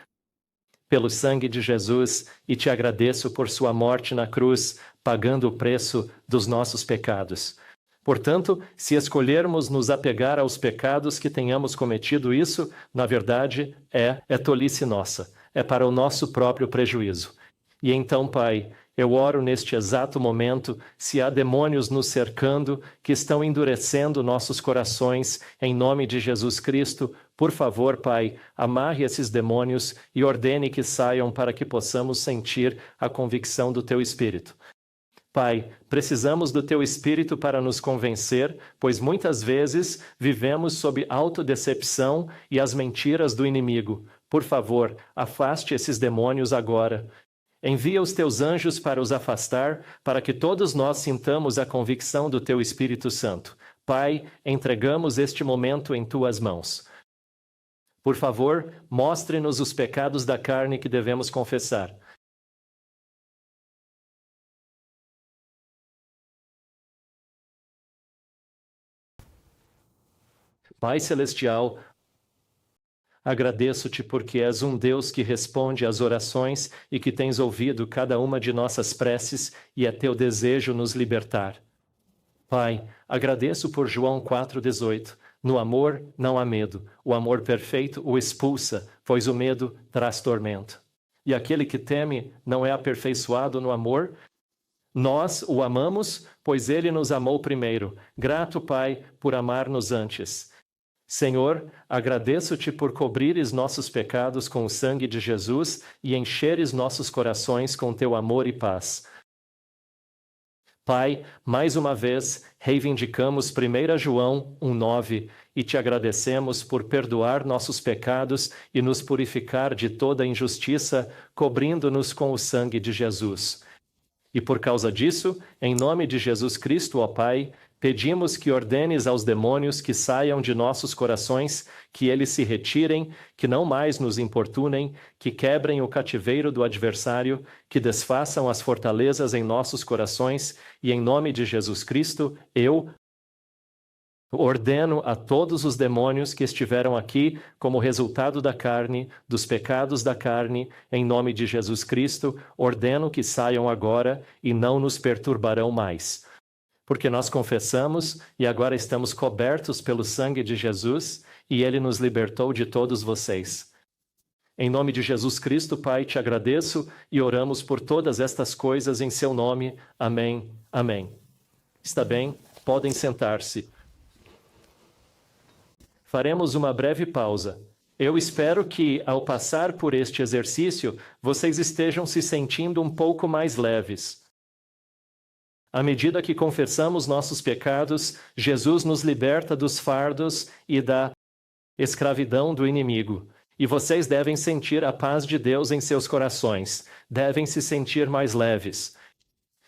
[SPEAKER 2] pelo sangue de Jesus e te agradeço por sua morte na cruz, pagando o preço dos nossos pecados. Portanto, se escolhermos nos apegar aos pecados que tenhamos cometido, isso, na verdade, é tolice nossa, é para o nosso próprio prejuízo. E então, Pai, eu oro neste exato momento, se há demônios nos cercando, que estão endurecendo nossos corações, em nome de Jesus Cristo, por favor, Pai, amarre esses demônios e ordene que saiam para que possamos sentir a convicção do Teu Espírito. Pai, precisamos do Teu Espírito para nos convencer, pois muitas vezes vivemos sob autodecepção e as mentiras do inimigo. Por favor, afaste esses demônios agora. Envia os Teus anjos para os afastar, para que todos nós sintamos a convicção do Teu Espírito Santo. Pai, entregamos este momento em Tuas mãos. Por favor, mostre-nos os pecados da carne que devemos confessar. Pai Celestial, agradeço-te porque és um Deus que responde às orações e que tens ouvido cada uma de nossas preces e é teu desejo nos libertar. Pai, agradeço por João 4,18. No amor não há medo. O amor perfeito o expulsa, pois o medo traz tormento. E aquele que teme não é aperfeiçoado no amor. Nós o amamos, pois ele nos amou primeiro. Grato, Pai, por amar-nos antes. Senhor, agradeço-te por cobrires nossos pecados com o sangue de Jesus e encheres nossos corações com teu amor e paz. Pai, mais uma vez, reivindicamos 1 João 1,9 e te agradecemos por perdoar nossos pecados e nos purificar de toda injustiça, cobrindo-nos com o sangue de Jesus. E por causa disso, em nome de Jesus Cristo, ó Pai, pedimos que ordenes aos demônios que saiam de nossos corações, que eles se retirem, que não mais nos importunem, que quebrem o cativeiro do adversário, que desfaçam as fortalezas em nossos corações, e em nome de Jesus Cristo, eu ordeno a todos os demônios que estiveram aqui como resultado da carne, dos pecados da carne, em nome de Jesus Cristo, ordeno que saiam agora e não nos perturbarão mais. Porque nós confessamos e agora estamos cobertos pelo sangue de Jesus e Ele nos libertou de todos vocês. Em nome de Jesus Cristo, Pai, te agradeço e oramos por todas estas coisas em seu nome. Amém. Amém. Está bem? Podem sentar-se. Faremos uma breve pausa. Eu espero que, ao passar por este exercício, vocês estejam se sentindo um pouco mais leves. À medida que confessamos nossos pecados, Jesus nos liberta dos fardos e da escravidão do inimigo. E vocês devem sentir a paz de Deus em seus corações. Devem se sentir mais leves.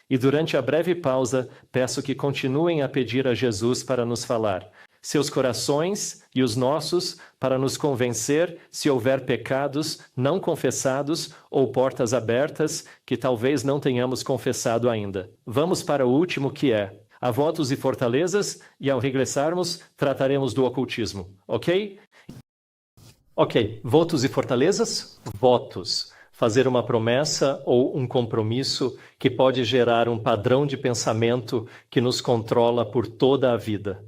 [SPEAKER 2] E durante a breve pausa, peço que continuem a pedir a Jesus para nos falar. Seus corações e os nossos, para nos convencer se houver pecados não confessados ou portas abertas que talvez não tenhamos confessado ainda. Vamos para o último, que é: há votos e fortalezas, e ao regressarmos, trataremos do ocultismo, ok? Ok, votos e fortalezas? Votos. Fazer uma promessa ou um compromisso que pode gerar um padrão de pensamento que nos controla por toda a vida.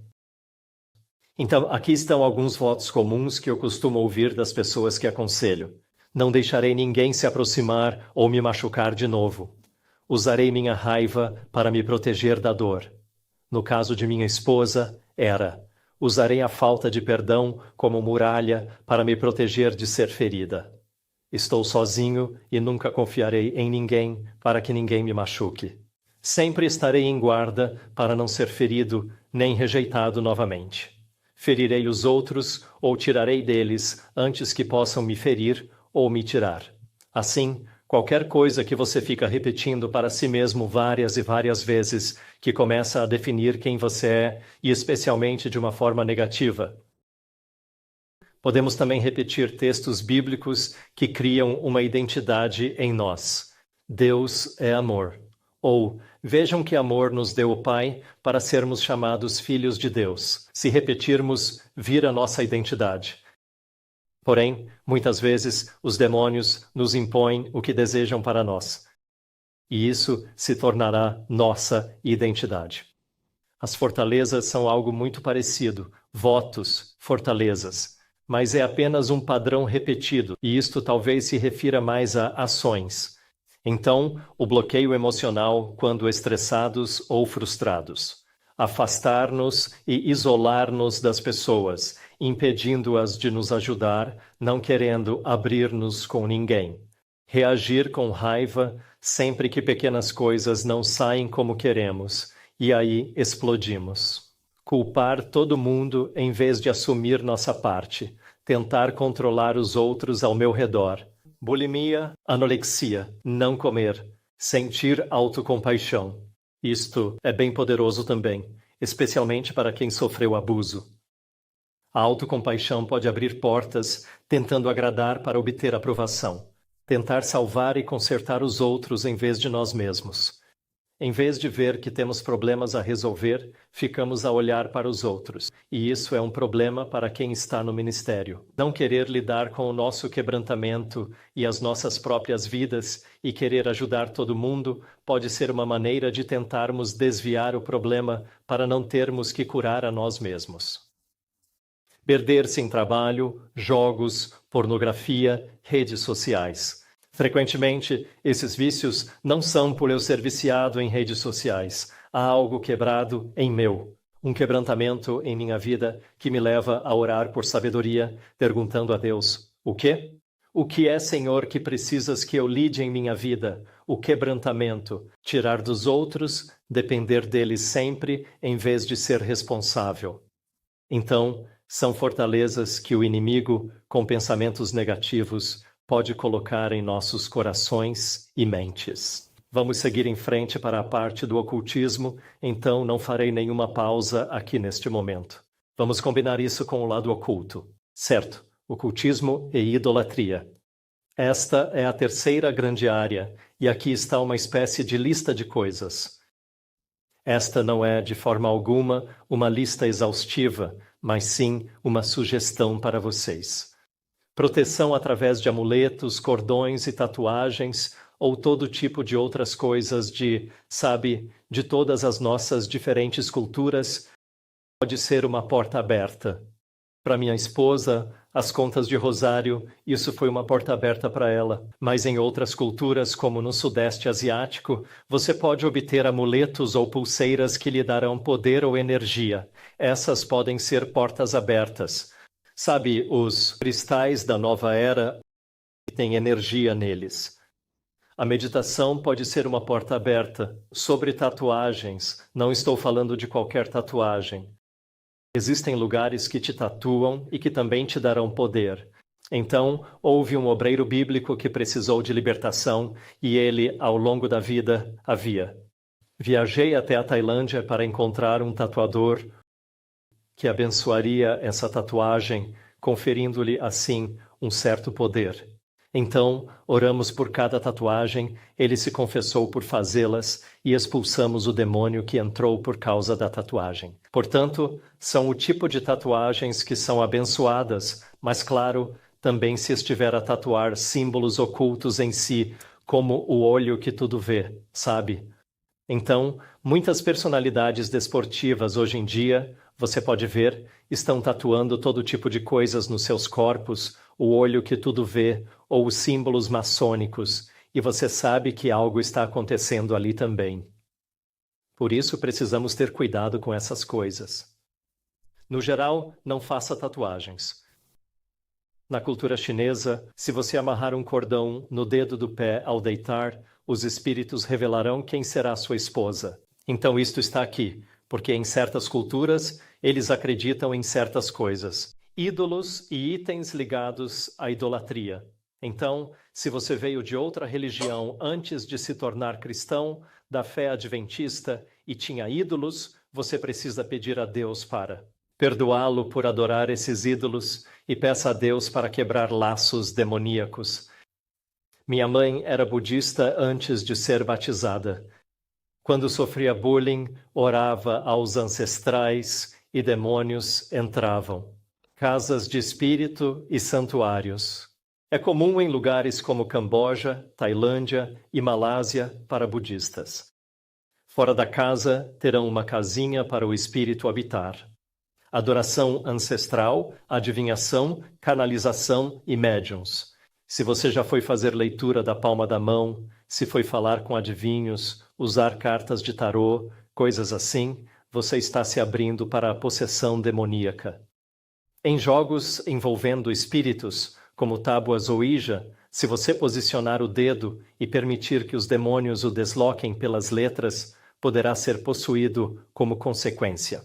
[SPEAKER 2] Então, aqui estão alguns votos comuns que eu costumo ouvir das pessoas que aconselho. Não deixarei ninguém se aproximar ou me machucar de novo. Usarei minha raiva para me proteger da dor. No caso de minha esposa, era: usarei a falta de perdão como muralha para me proteger de ser ferida. Estou sozinho e nunca confiarei em ninguém para que ninguém me machuque. Sempre estarei em guarda para não ser ferido nem rejeitado novamente. Ferirei os outros ou tirarei deles antes que possam me ferir ou me tirar. Assim, qualquer coisa que você fica repetindo para si mesmo várias e várias vezes, que começa a definir quem você é, e especialmente de uma forma negativa. Podemos também repetir textos bíblicos que criam uma identidade em nós. Deus é amor. Ou, vejam que amor nos deu o Pai para sermos chamados filhos de Deus. Se repetirmos, vira nossa identidade. Porém, muitas vezes, os demônios nos impõem o que desejam para nós. E isso se tornará nossa identidade. As fortalezas são algo muito parecido. Votos, fortalezas. Mas é apenas um padrão repetido, e isto talvez se refira mais a ações. Então, o bloqueio emocional quando estressados ou frustrados. Afastar-nos e isolar-nos das pessoas, impedindo-as de nos ajudar, não querendo abrir-nos com ninguém. Reagir com raiva sempre que pequenas coisas não saem como queremos, e aí explodimos. Culpar todo mundo em vez de assumir nossa parte. Tentar controlar os outros ao meu redor. Bulimia, anorexia, não comer, sentir autocompaixão. Isto é bem poderoso também, especialmente para quem sofreu abuso. A autocompaixão pode abrir portas, tentando agradar para obter aprovação. Tentar salvar e consertar os outros em vez de nós mesmos. Em vez de ver que temos problemas a resolver, ficamos a olhar para os outros. E isso é um problema para quem está no ministério. Não querer lidar com o nosso quebrantamento e as nossas próprias vidas e querer ajudar todo mundo pode ser uma maneira de tentarmos desviar o problema para não termos que curar a nós mesmos. Perder-se em trabalho, jogos, pornografia, redes sociais. Frequentemente, esses vícios não são por eu ser viciado em redes sociais. Há algo quebrado em um quebrantamento em minha vida que me leva a orar por sabedoria, perguntando a Deus: o quê? O que é, Senhor, que precisas que eu lide em minha vida? O quebrantamento, tirar dos outros, depender deles sempre, em vez de ser responsável. Então, são fortalezas que o inimigo, com pensamentos negativos, pode colocar em nossos corações e mentes. Vamos seguir em frente para a parte do ocultismo, então não farei nenhuma pausa aqui neste momento. Vamos combinar isso com o lado oculto. Certo, ocultismo e idolatria. Esta é a terceira grande área, e aqui está uma espécie de lista de coisas. Esta não é, de forma alguma, uma lista exaustiva, mas sim uma sugestão para vocês. Proteção através de amuletos, cordões e tatuagens, ou todo tipo de outras coisas de todas as nossas diferentes culturas, pode ser uma porta aberta. Para minha esposa, as contas de rosário, isso foi uma porta aberta para ela. Mas em outras culturas, como no Sudeste Asiático, você pode obter amuletos ou pulseiras que lhe darão poder ou energia. Essas podem ser portas abertas. Sabe, os cristais da nova era têm energia neles. A meditação pode ser uma porta aberta. Sobre tatuagens, não estou falando de qualquer tatuagem. Existem lugares que te tatuam e que também te darão poder. Então, houve um obreiro bíblico que precisou de libertação e ele, ao longo da vida, havia. Viajei até a Tailândia para encontrar um tatuador que abençoaria essa tatuagem, conferindo-lhe, assim, um certo poder. Então, oramos por cada tatuagem, ele se confessou por fazê-las e expulsamos o demônio que entrou por causa da tatuagem. Portanto, são o tipo de tatuagens que são abençoadas, mas claro, também se estiver a tatuar símbolos ocultos em si, como o olho que tudo vê, sabe? Então, muitas personalidades desportivas hoje em dia, você pode ver, estão tatuando todo tipo de coisas nos seus corpos, o olho que tudo vê, ou os símbolos maçônicos, e você sabe que algo está acontecendo ali também. Por isso precisamos ter cuidado com essas coisas. No geral, não faça tatuagens. Na cultura chinesa, se você amarrar um cordão no dedo do pé ao deitar, os espíritos revelarão quem será sua esposa. Então isto está aqui, porque em certas culturas eles acreditam em certas coisas. Ídolos e itens ligados à idolatria. Então, se você veio de outra religião antes de se tornar cristão, da fé adventista, e tinha ídolos, você precisa pedir a Deus para perdoá-lo por adorar esses ídolos e peça a Deus para quebrar laços demoníacos. Minha mãe era budista antes de ser batizada. Quando sofria bullying, orava aos ancestrais e demônios entravam. Casas de espírito e santuários. É comum em lugares como Camboja, Tailândia e Malásia para budistas. Fora da casa, terão uma casinha para o espírito habitar. Adoração ancestral, adivinhação, canalização e médiuns. Se você já foi fazer leitura da palma da mão, se foi falar com adivinhos, usar cartas de tarô, coisas assim, você está se abrindo para a possessão demoníaca. Em jogos envolvendo espíritos, como tábuas Ouija, se você posicionar o dedo e permitir que os demônios o desloquem pelas letras, poderá ser possuído como consequência.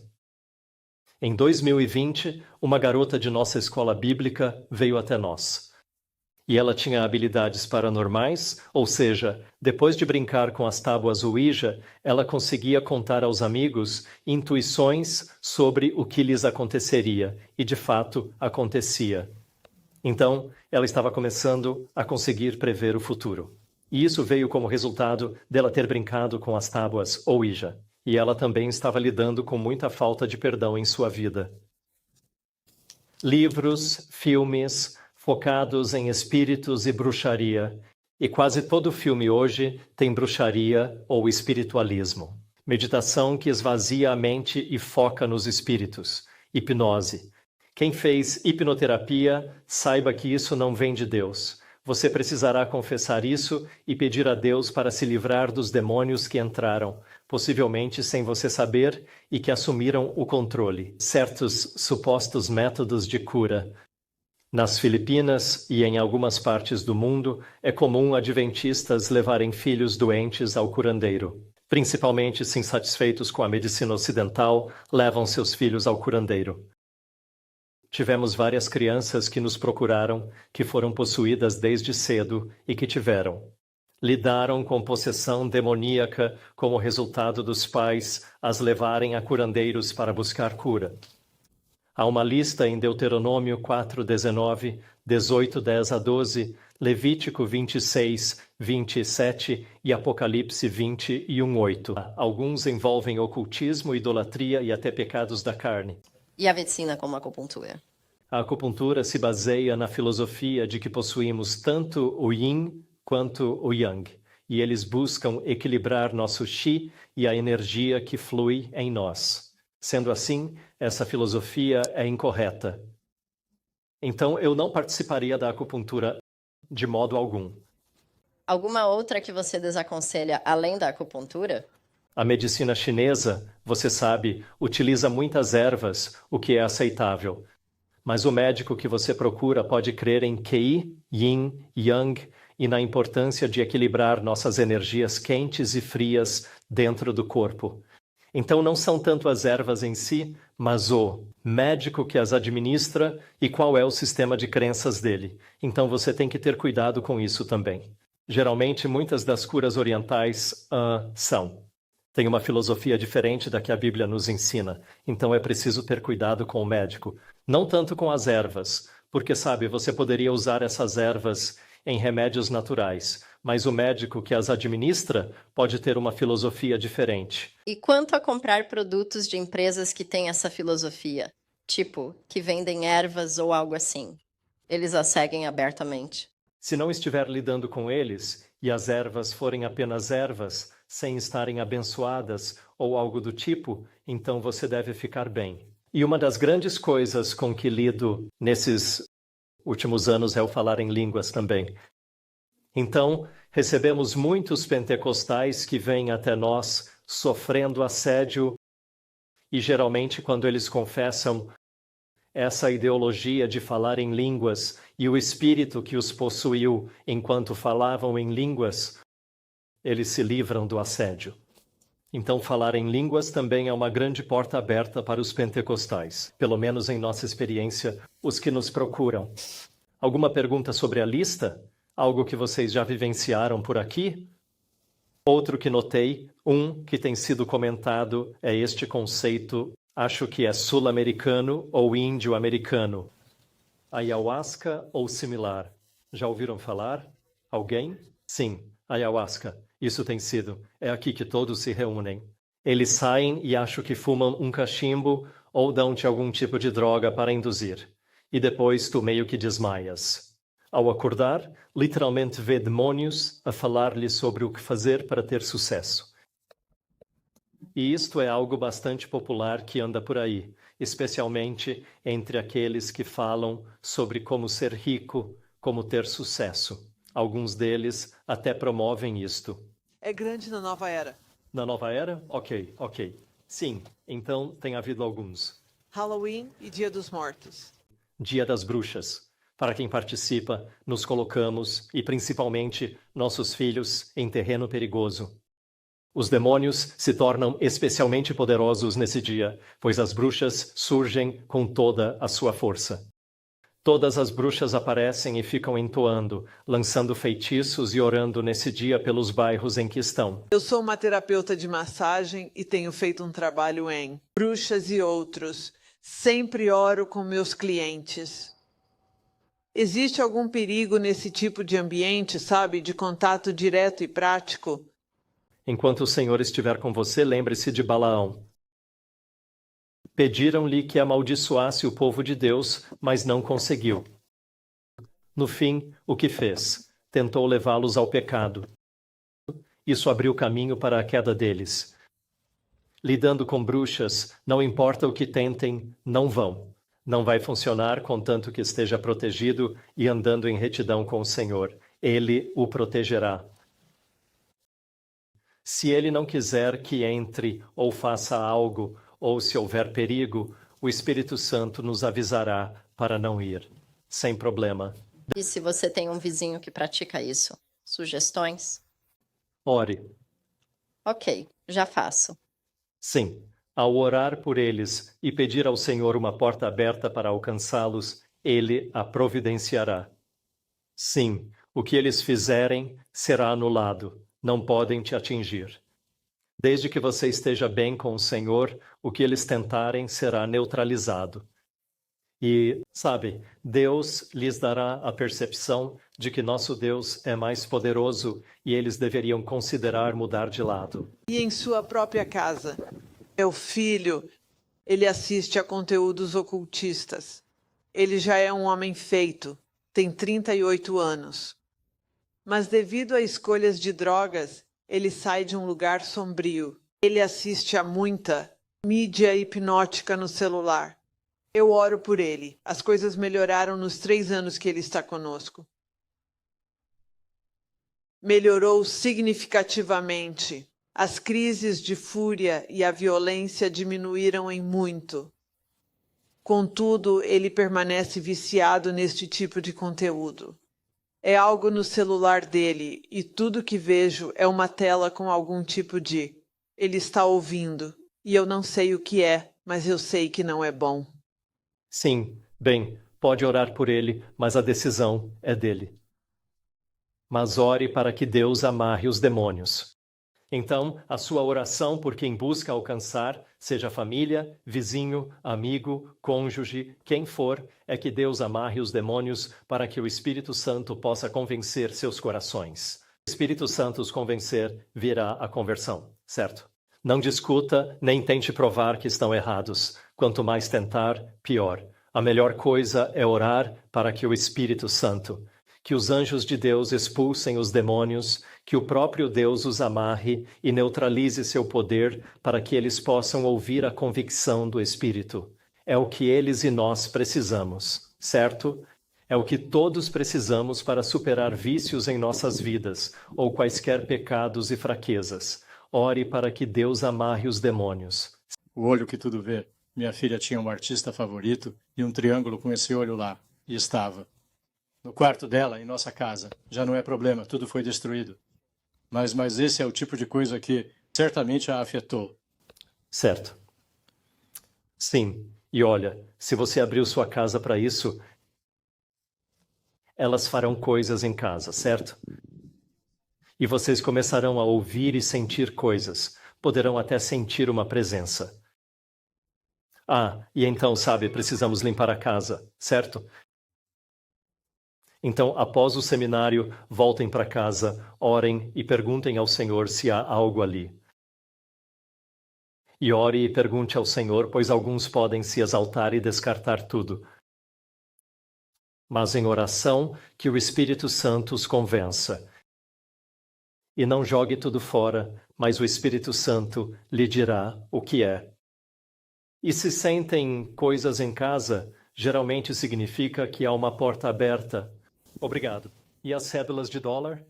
[SPEAKER 2] Em 2020, uma garota de nossa escola bíblica veio até nós. E ela tinha habilidades paranormais, ou seja, depois de brincar com as tábuas Ouija, ela conseguia contar aos amigos intuições sobre o que lhes aconteceria, e de fato acontecia. Então, ela estava começando a conseguir prever o futuro. E isso veio como resultado dela ter brincado com as tábuas Ouija. E ela também estava lidando com muita falta de perdão em sua vida. Livros, filmes, focados em espíritos e bruxaria. E quase todo filme hoje tem bruxaria ou espiritualismo. Meditação que esvazia a mente e foca nos espíritos. Hipnose. Quem fez hipnoterapia, saiba que isso não vem de Deus. Você precisará confessar isso e pedir a Deus para se livrar dos demônios que entraram, possivelmente sem você saber, e que assumiram o controle. Certos supostos métodos de cura. Nas Filipinas e em algumas partes do mundo, é comum adventistas levarem filhos doentes ao curandeiro. Principalmente se insatisfeitos com a medicina ocidental, levam seus filhos ao curandeiro. Tivemos várias crianças que nos procuraram, que foram possuídas desde cedo e que lidaram com possessão demoníaca como resultado dos pais as levarem a curandeiros para buscar cura. Há uma lista em Deuteronômio 4:19, 18:10-12, Levítico 26, 27 e Apocalipse 20 e 1:8. Alguns envolvem ocultismo, idolatria e até pecados da carne.
[SPEAKER 3] E a medicina como a acupuntura?
[SPEAKER 2] A acupuntura se baseia na filosofia de que possuímos tanto o Yin quanto o Yang, e eles buscam equilibrar nosso Qi e a energia que flui em nós. Sendo assim, essa filosofia é incorreta. Então, eu não participaria da acupuntura de modo algum.
[SPEAKER 3] Alguma outra que você desaconselha além da acupuntura?
[SPEAKER 2] A medicina chinesa, você sabe, utiliza muitas ervas, o que é aceitável. Mas o médico que você procura pode crer em Qi, Yin, Yang e na importância de equilibrar nossas energias quentes e frias dentro do corpo. Então não são tanto as ervas em si, mas o médico que as administra e qual é o sistema de crenças dele. Então você tem que ter cuidado com isso também. Geralmente, muitas das curas orientais têm uma filosofia diferente da que a Bíblia nos ensina. Então é preciso ter cuidado com o médico. Não tanto com as ervas, porque, sabe, você poderia usar essas ervas em remédios naturais, mas o médico que as administra pode ter uma filosofia diferente.
[SPEAKER 3] E quanto a comprar produtos de empresas que têm essa filosofia? Tipo, que vendem ervas ou algo assim? Eles a seguem abertamente.
[SPEAKER 2] Se não estiver lidando com eles, e as ervas forem apenas ervas, sem estarem abençoadas ou algo do tipo, então você deve ficar bem. E uma das grandes coisas com que lido nesses últimos anos é o falar em línguas também. Então, recebemos muitos pentecostais que vêm até nós sofrendo assédio e geralmente quando eles confessam essa ideologia de falar em línguas e o espírito que os possuiu enquanto falavam em línguas, eles se livram do assédio. Então, falar em línguas também é uma grande porta aberta para os pentecostais, pelo menos em nossa experiência, os que nos procuram. Alguma pergunta sobre a lista? Algo que vocês já vivenciaram por aqui? Outro que notei, que tem sido comentado, é este conceito, acho que é sul-americano ou índio-americano. Ayahuasca ou similar. Já ouviram falar? Alguém? Sim, ayahuasca. Isso tem sido. É aqui que todos se reúnem. Eles saem e acho que fumam um cachimbo ou dão-te algum tipo de droga para induzir. E depois tu meio que desmaias. Ao acordar, literalmente vê demônios a falar-lhe sobre o que fazer para ter sucesso. E isto é algo bastante popular que anda por aí, especialmente entre aqueles que falam sobre como ser rico, como ter sucesso. Alguns deles até promovem isto.
[SPEAKER 4] É grande na Nova Era.
[SPEAKER 2] Na Nova Era? Ok. Sim, então tem havido alguns.
[SPEAKER 4] Halloween e Dia dos Mortos.
[SPEAKER 2] Dia das Bruxas. Para quem participa, nos colocamos, e principalmente nossos filhos, em terreno perigoso. Os demônios se tornam especialmente poderosos nesse dia, pois as bruxas surgem com toda a sua força. Todas as bruxas aparecem e ficam entoando, lançando feitiços e orando nesse dia pelos bairros em que estão.
[SPEAKER 4] Eu sou uma terapeuta de massagem e tenho feito um trabalho em bruxas e outros. Sempre oro com meus clientes. Existe algum perigo nesse tipo de ambiente, sabe, de contato direto e prático?
[SPEAKER 2] Enquanto o Senhor estiver com você, lembre-se de Balaão. Pediram-lhe que amaldiçoasse o povo de Deus, mas não conseguiu. No fim, o que fez? Tentou levá-los ao pecado. Isso abriu caminho para a queda deles. Lidando com bruxas, não importa o que tentem, não vão. Não vai funcionar contanto que esteja protegido e andando em retidão com o Senhor. Ele o protegerá. Se ele não quiser que entre ou faça algo, ou se houver perigo, o Espírito Santo nos avisará para não ir. sem problema.
[SPEAKER 3] E se você tem um vizinho que pratica isso? Sugestões?
[SPEAKER 2] Ore.
[SPEAKER 3] Ok, já faço.
[SPEAKER 2] Sim, ao orar por eles e pedir ao Senhor uma porta aberta para alcançá-los, Ele a providenciará. Sim, o que eles fizerem será anulado, não podem te atingir. Desde que você esteja bem com o Senhor, o que eles tentarem será neutralizado. E, sabe, Deus lhes dará a percepção de que nosso Deus é mais poderoso e eles deveriam considerar mudar de lado.
[SPEAKER 4] E em sua própria casa. Meu filho, ele assiste a conteúdos ocultistas. Ele já é um homem feito, tem 38 anos. Mas devido a escolhas de drogas, ele sai de um lugar sombrio. Ele assiste a muita mídia hipnótica no celular. Eu oro por ele. As coisas melhoraram nos 3 anos que ele está conosco. Melhorou significativamente. As crises de fúria e a violência diminuíram em muito. Contudo, ele permanece viciado neste tipo de conteúdo. É algo no celular dele e tudo que vejo é uma tela com algum tipo de... Ele está ouvindo e eu não sei o que é, mas eu sei que não é bom.
[SPEAKER 2] Sim, bem, pode orar por ele, mas a decisão é dele. Mas ore para que Deus amarre os demônios. Então, a sua oração por quem busca alcançar, seja família, vizinho, amigo, cônjuge, quem for, é que Deus amarre os demônios para que o Espírito Santo possa convencer seus corações. O Espírito Santo os convencer, virá a conversão, certo? Não discuta, nem tente provar que estão errados. Quanto mais tentar, pior. A melhor coisa é orar para que o Espírito Santo, que os anjos de Deus expulsem os demônios, que o próprio Deus os amarre e neutralize seu poder para que eles possam ouvir a convicção do Espírito. É o que eles e nós precisamos, certo? É o que todos precisamos para superar vícios em nossas vidas ou quaisquer pecados e fraquezas. Ore para que Deus amarre os demônios.
[SPEAKER 5] O olho que tudo vê. Minha filha tinha um artista favorito e um triângulo com esse olho lá. E estava no quarto dela, em nossa casa. Já não é problema, tudo foi destruído. Mas esse é o tipo de coisa que certamente a afetou.
[SPEAKER 2] Certo. Sim, e olha, se você abriu sua casa para isso, elas farão coisas em casa, certo? E vocês começarão a ouvir e sentir coisas. Poderão até sentir uma presença. Ah, e então, sabe, precisamos limpar a casa, certo? Então, após o seminário, voltem para casa, orem e perguntem ao Senhor se há algo ali. E ore e pergunte ao Senhor, pois alguns podem se exaltar e descartar tudo. Mas em oração, que o Espírito Santo os convença. E não jogue tudo fora, mas o Espírito Santo lhe dirá o que é. E se sentem coisas em casa, geralmente significa que há uma porta aberta. Obrigado. E as cédulas de dólar?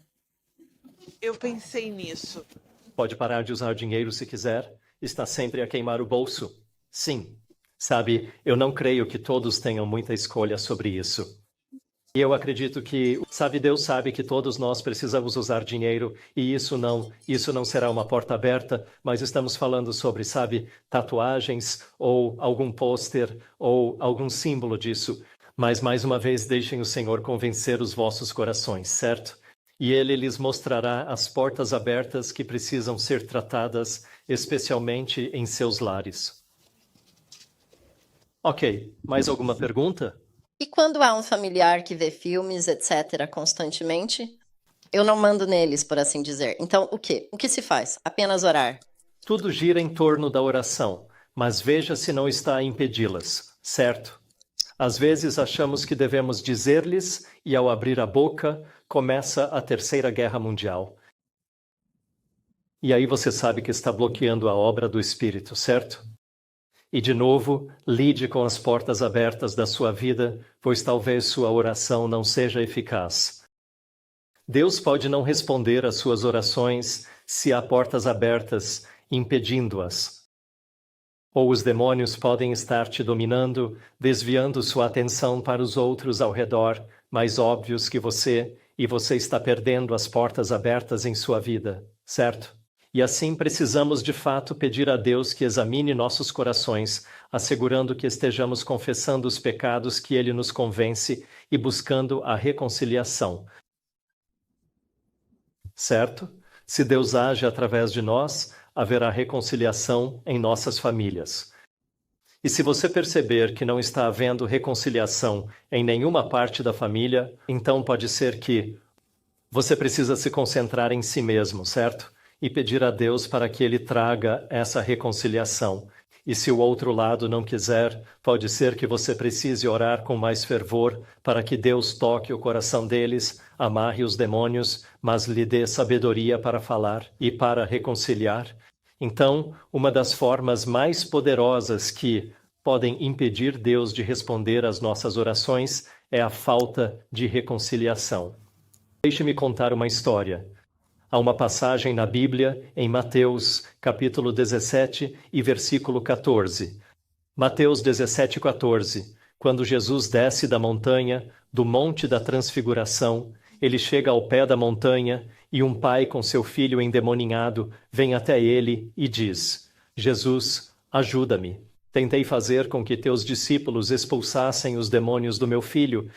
[SPEAKER 4] Eu pensei nisso.
[SPEAKER 2] Pode parar de usar dinheiro se quiser. Está sempre a queimar o bolso. Sim. Sabe, eu não creio que todos tenham muita escolha sobre isso. E eu acredito que, sabe, Deus sabe que todos nós precisamos usar dinheiro e isso não será uma porta aberta, mas estamos falando sobre, sabe, tatuagens ou algum pôster ou algum símbolo disso. Mas, mais uma vez, deixem o Senhor convencer os vossos corações, certo? E Ele lhes mostrará as portas abertas que precisam ser tratadas, especialmente em seus lares. Ok, mais alguma pergunta?
[SPEAKER 3] E quando há um familiar que vê filmes, etc., constantemente, eu não mando neles, por assim dizer. Então, o quê? O que se faz? Apenas orar.
[SPEAKER 2] Tudo gira em torno da oração, mas veja se não está a impedi-las, certo? Às vezes achamos que devemos dizer-lhes e, ao abrir a boca, começa a Terceira Guerra Mundial. E aí você sabe que está bloqueando a obra do Espírito, certo? E, de novo, lide com as portas abertas da sua vida, pois talvez sua oração não seja eficaz. Deus pode não responder às suas orações se há portas abertas impedindo-as. Ou os demônios podem estar te dominando, desviando sua atenção para os outros ao redor, mais óbvios que você, e você está perdendo as portas abertas em sua vida, certo? E assim precisamos de fato pedir a Deus que examine nossos corações, assegurando que estejamos confessando os pecados que Ele nos convence e buscando a reconciliação. Certo? Se Deus age através de nós, haverá reconciliação em nossas famílias. E se você perceber que não está havendo reconciliação em nenhuma parte da família, então pode ser que você precisa se concentrar em si mesmo, certo? E pedir a Deus para que Ele traga essa reconciliação. E se o outro lado não quiser, pode ser que você precise orar com mais fervor para que Deus toque o coração deles, amarre os demônios, mas lhe dê sabedoria para falar e para reconciliar. Então, uma das formas mais poderosas que podem impedir Deus de responder às nossas orações é a falta de reconciliação. Deixe-me contar uma história. Há uma passagem na Bíblia, em Mateus, capítulo 17 e versículo 14. Mateus 17, 14. Quando Jesus desce da montanha, do Monte da Transfiguração, ele chega ao pé da montanha e um pai com seu filho endemoninhado vem até ele e diz: Jesus, ajuda-me. Tentei fazer com que teus discípulos expulsassem os demônios do meu filho,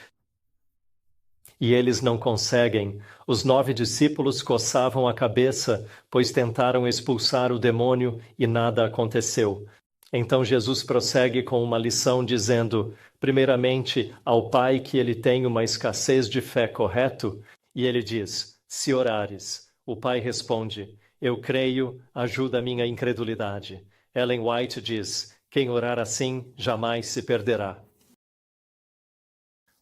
[SPEAKER 2] e eles não conseguem. Os 9 discípulos coçavam a cabeça, pois tentaram expulsar o demônio e nada aconteceu. Então Jesus prossegue com uma lição dizendo, primeiramente, ao pai que ele tem uma escassez de fé, correto? E ele diz, se orares. O pai responde, eu creio, ajuda a minha incredulidade. Ellen White diz, quem orar assim jamais se perderá.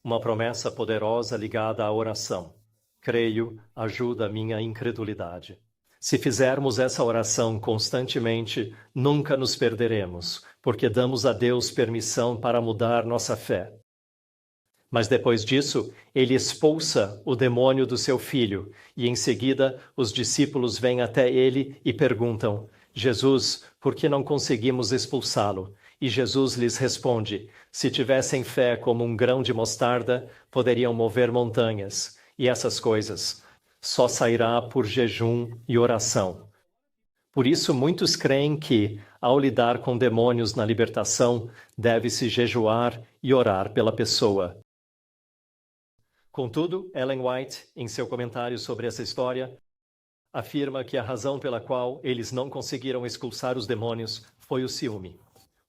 [SPEAKER 2] Uma promessa poderosa ligada à oração. Creio, ajuda a minha incredulidade. Se fizermos essa oração constantemente, nunca nos perderemos, porque damos a Deus permissão para mudar nossa fé. Mas depois disso, ele expulsa o demônio do seu filho, e em seguida os discípulos vêm até ele e perguntam, Jesus, por que não conseguimos expulsá-lo? E Jesus lhes responde, se tivessem fé como um grão de mostarda, poderiam mover montanhas, e essas coisas só sairá por jejum e oração. Por isso, muitos creem que, ao lidar com demônios na libertação, deve-se jejuar e orar pela pessoa. Contudo, Ellen White, em seu comentário sobre essa história, afirma que a razão pela qual eles não conseguiram expulsar os demônios foi o ciúme.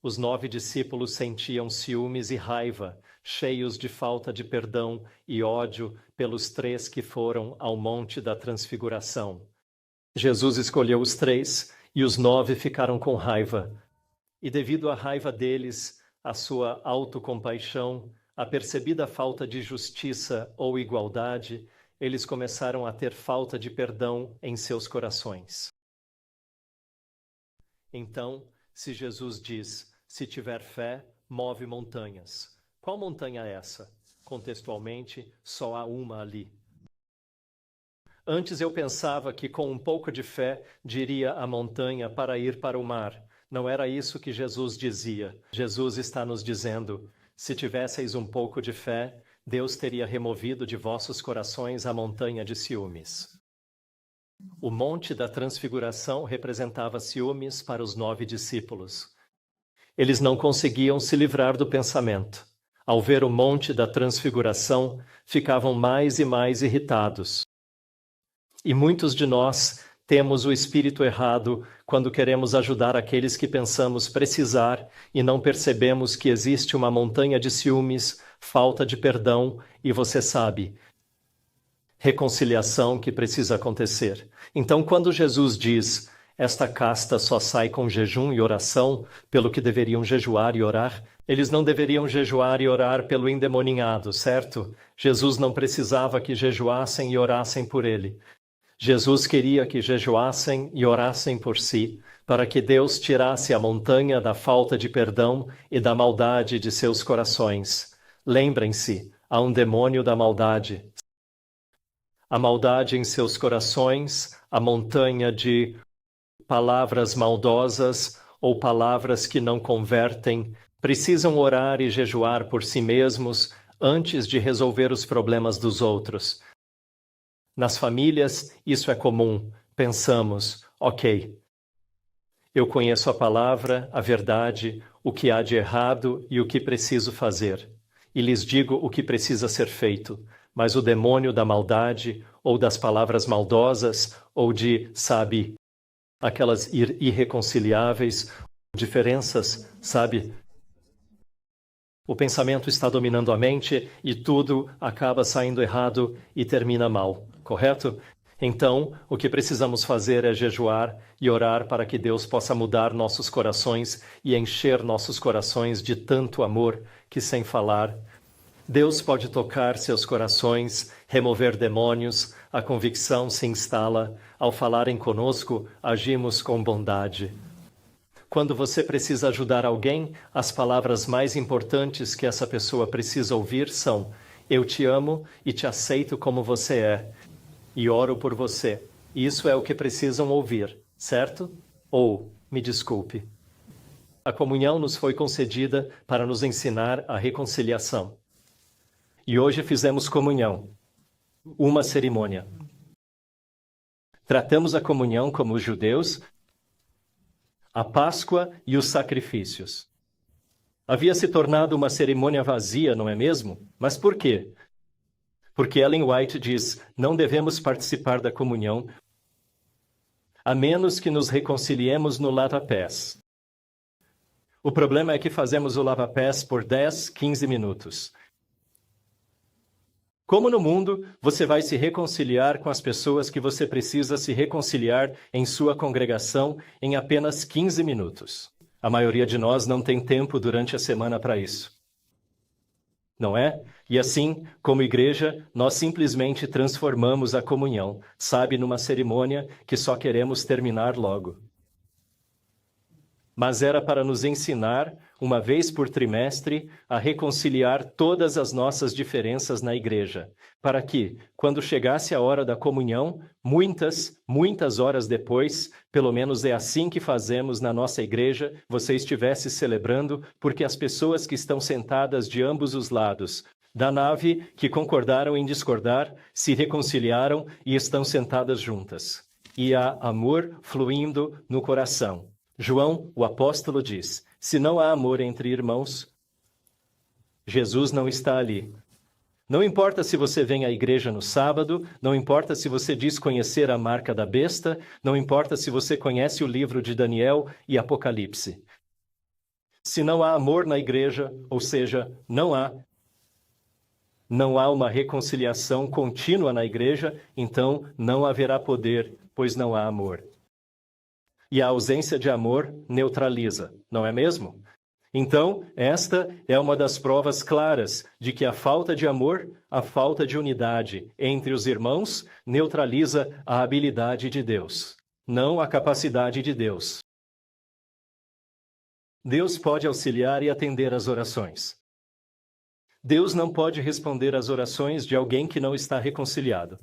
[SPEAKER 2] Os 9 discípulos sentiam ciúmes e raiva, cheios de falta de perdão e ódio pelos 3 que foram ao Monte da Transfiguração. Jesus escolheu os 3 e os 9 ficaram com raiva. E devido à raiva deles, à sua autocompaixão, à percebida falta de justiça ou igualdade, eles começaram a ter falta de perdão em seus corações. Então, se Jesus diz, se tiver fé, move montanhas. Qual montanha é essa? Contextualmente, só há uma ali. Antes eu pensava que com um pouco de fé diria a montanha para ir para o mar. Não era isso que Jesus dizia. Jesus está nos dizendo, se tivesseis um pouco de fé, Deus teria removido de vossos corações a montanha de ciúmes. O Monte da Transfiguração representava ciúmes para os 9 discípulos. Eles não conseguiam se livrar do pensamento. Ao ver o Monte da Transfiguração, ficavam mais e mais irritados. E muitos de nós temos o espírito errado quando queremos ajudar aqueles que pensamos precisar e não percebemos que existe uma montanha de ciúmes, falta de perdão e, você sabe, reconciliação que precisa acontecer. Então, quando Jesus diz, esta casta só sai com jejum e oração, pelo que deveriam jejuar e orar, eles não deveriam jejuar e orar pelo endemoninhado, certo? Jesus não precisava que jejuassem e orassem por ele. Jesus queria que jejuassem e orassem por si, para que Deus tirasse a montanha da falta de perdão e da maldade de seus corações. Lembrem-se, há um demônio da maldade. A maldade em seus corações, a montanha de palavras maldosas ou palavras que não convertem, precisam orar e jejuar por si mesmos antes de resolver os problemas dos outros. Nas famílias, isso é comum. Pensamos, ok, eu conheço a palavra, a verdade, o que há de errado e o que preciso fazer. E lhes digo o que precisa ser feito. Mas o demônio da maldade, ou das palavras maldosas, ou de, sabe, aquelas irreconciliáveis diferenças, sabe? O pensamento está dominando a mente e tudo acaba saindo errado e termina mal, correto? Então, o que precisamos fazer é jejuar e orar para que Deus possa mudar nossos corações e encher nossos corações de tanto amor que, sem falar, Deus pode tocar seus corações, remover demônios, a convicção se instala. Ao falarem conosco, agimos com bondade. Quando você precisa ajudar alguém, as palavras mais importantes que essa pessoa precisa ouvir são: eu te amo e te aceito como você é. E oro por você. Isso é o que precisam ouvir, certo? Ou, me desculpe. A comunhão nos foi concedida para nos ensinar a reconciliação. E hoje fizemos comunhão. Uma cerimônia. Tratamos a comunhão como os judeus, a Páscoa e os sacrifícios. Havia se tornado uma cerimônia vazia, não é mesmo? Mas por quê? Porque Ellen White diz: não devemos participar da comunhão a menos que nos reconciliemos no lava-pés. O problema é que fazemos o lava-pés por 10, 15 minutos. Como no mundo, você vai se reconciliar com as pessoas que você precisa se reconciliar em sua congregação em apenas 15 minutos? A maioria de nós não tem tempo durante a semana para isso. Não é? E assim, como igreja, nós simplesmente transformamos a comunhão, sabe, numa cerimônia que só queremos terminar logo. Mas era para nos ensinar, uma vez por trimestre, a reconciliar todas as nossas diferenças na igreja, para que, quando chegasse a hora da comunhão, muitas horas depois, pelo menos é assim que fazemos na nossa igreja, você estivesse celebrando, porque as pessoas que estão sentadas de ambos os lados da nave, que concordaram em discordar, se reconciliaram e estão sentadas juntas. E há amor fluindo no coração. João, o apóstolo, diz: se não há amor entre irmãos, Jesus não está ali. Não importa se você vem à igreja no sábado, não importa se você diz conhecer a marca da besta, não importa se você conhece o livro de Daniel e Apocalipse. Se não há amor na igreja, ou seja, não há uma reconciliação contínua na igreja, então não haverá poder, pois não há amor. E a ausência de amor neutraliza, não é mesmo? Então, esta é uma das provas claras de que a falta de amor, a falta de unidade entre os irmãos, neutraliza a habilidade de Deus, não a capacidade de Deus. Deus pode auxiliar e atender às orações. Deus não pode responder às orações de alguém que não está reconciliado.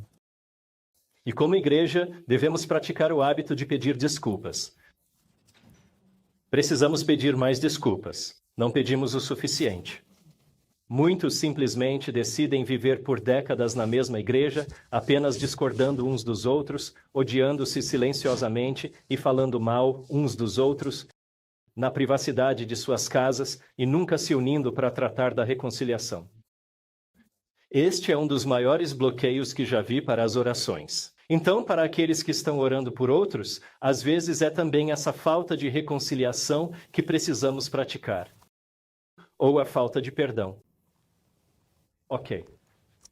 [SPEAKER 2] E como igreja, devemos praticar o hábito de pedir desculpas. Precisamos pedir mais desculpas. Não pedimos o suficiente. Muitos simplesmente decidem viver por décadas na mesma igreja, apenas discordando uns dos outros, odiando-se silenciosamente e falando mal uns dos outros, na privacidade de suas casas e nunca se unindo para tratar da reconciliação. Este é um dos maiores bloqueios que já vi para as orações. Então, para aqueles que estão orando por outros, às vezes é também essa falta de reconciliação que precisamos praticar. Ou a falta de perdão. Ok.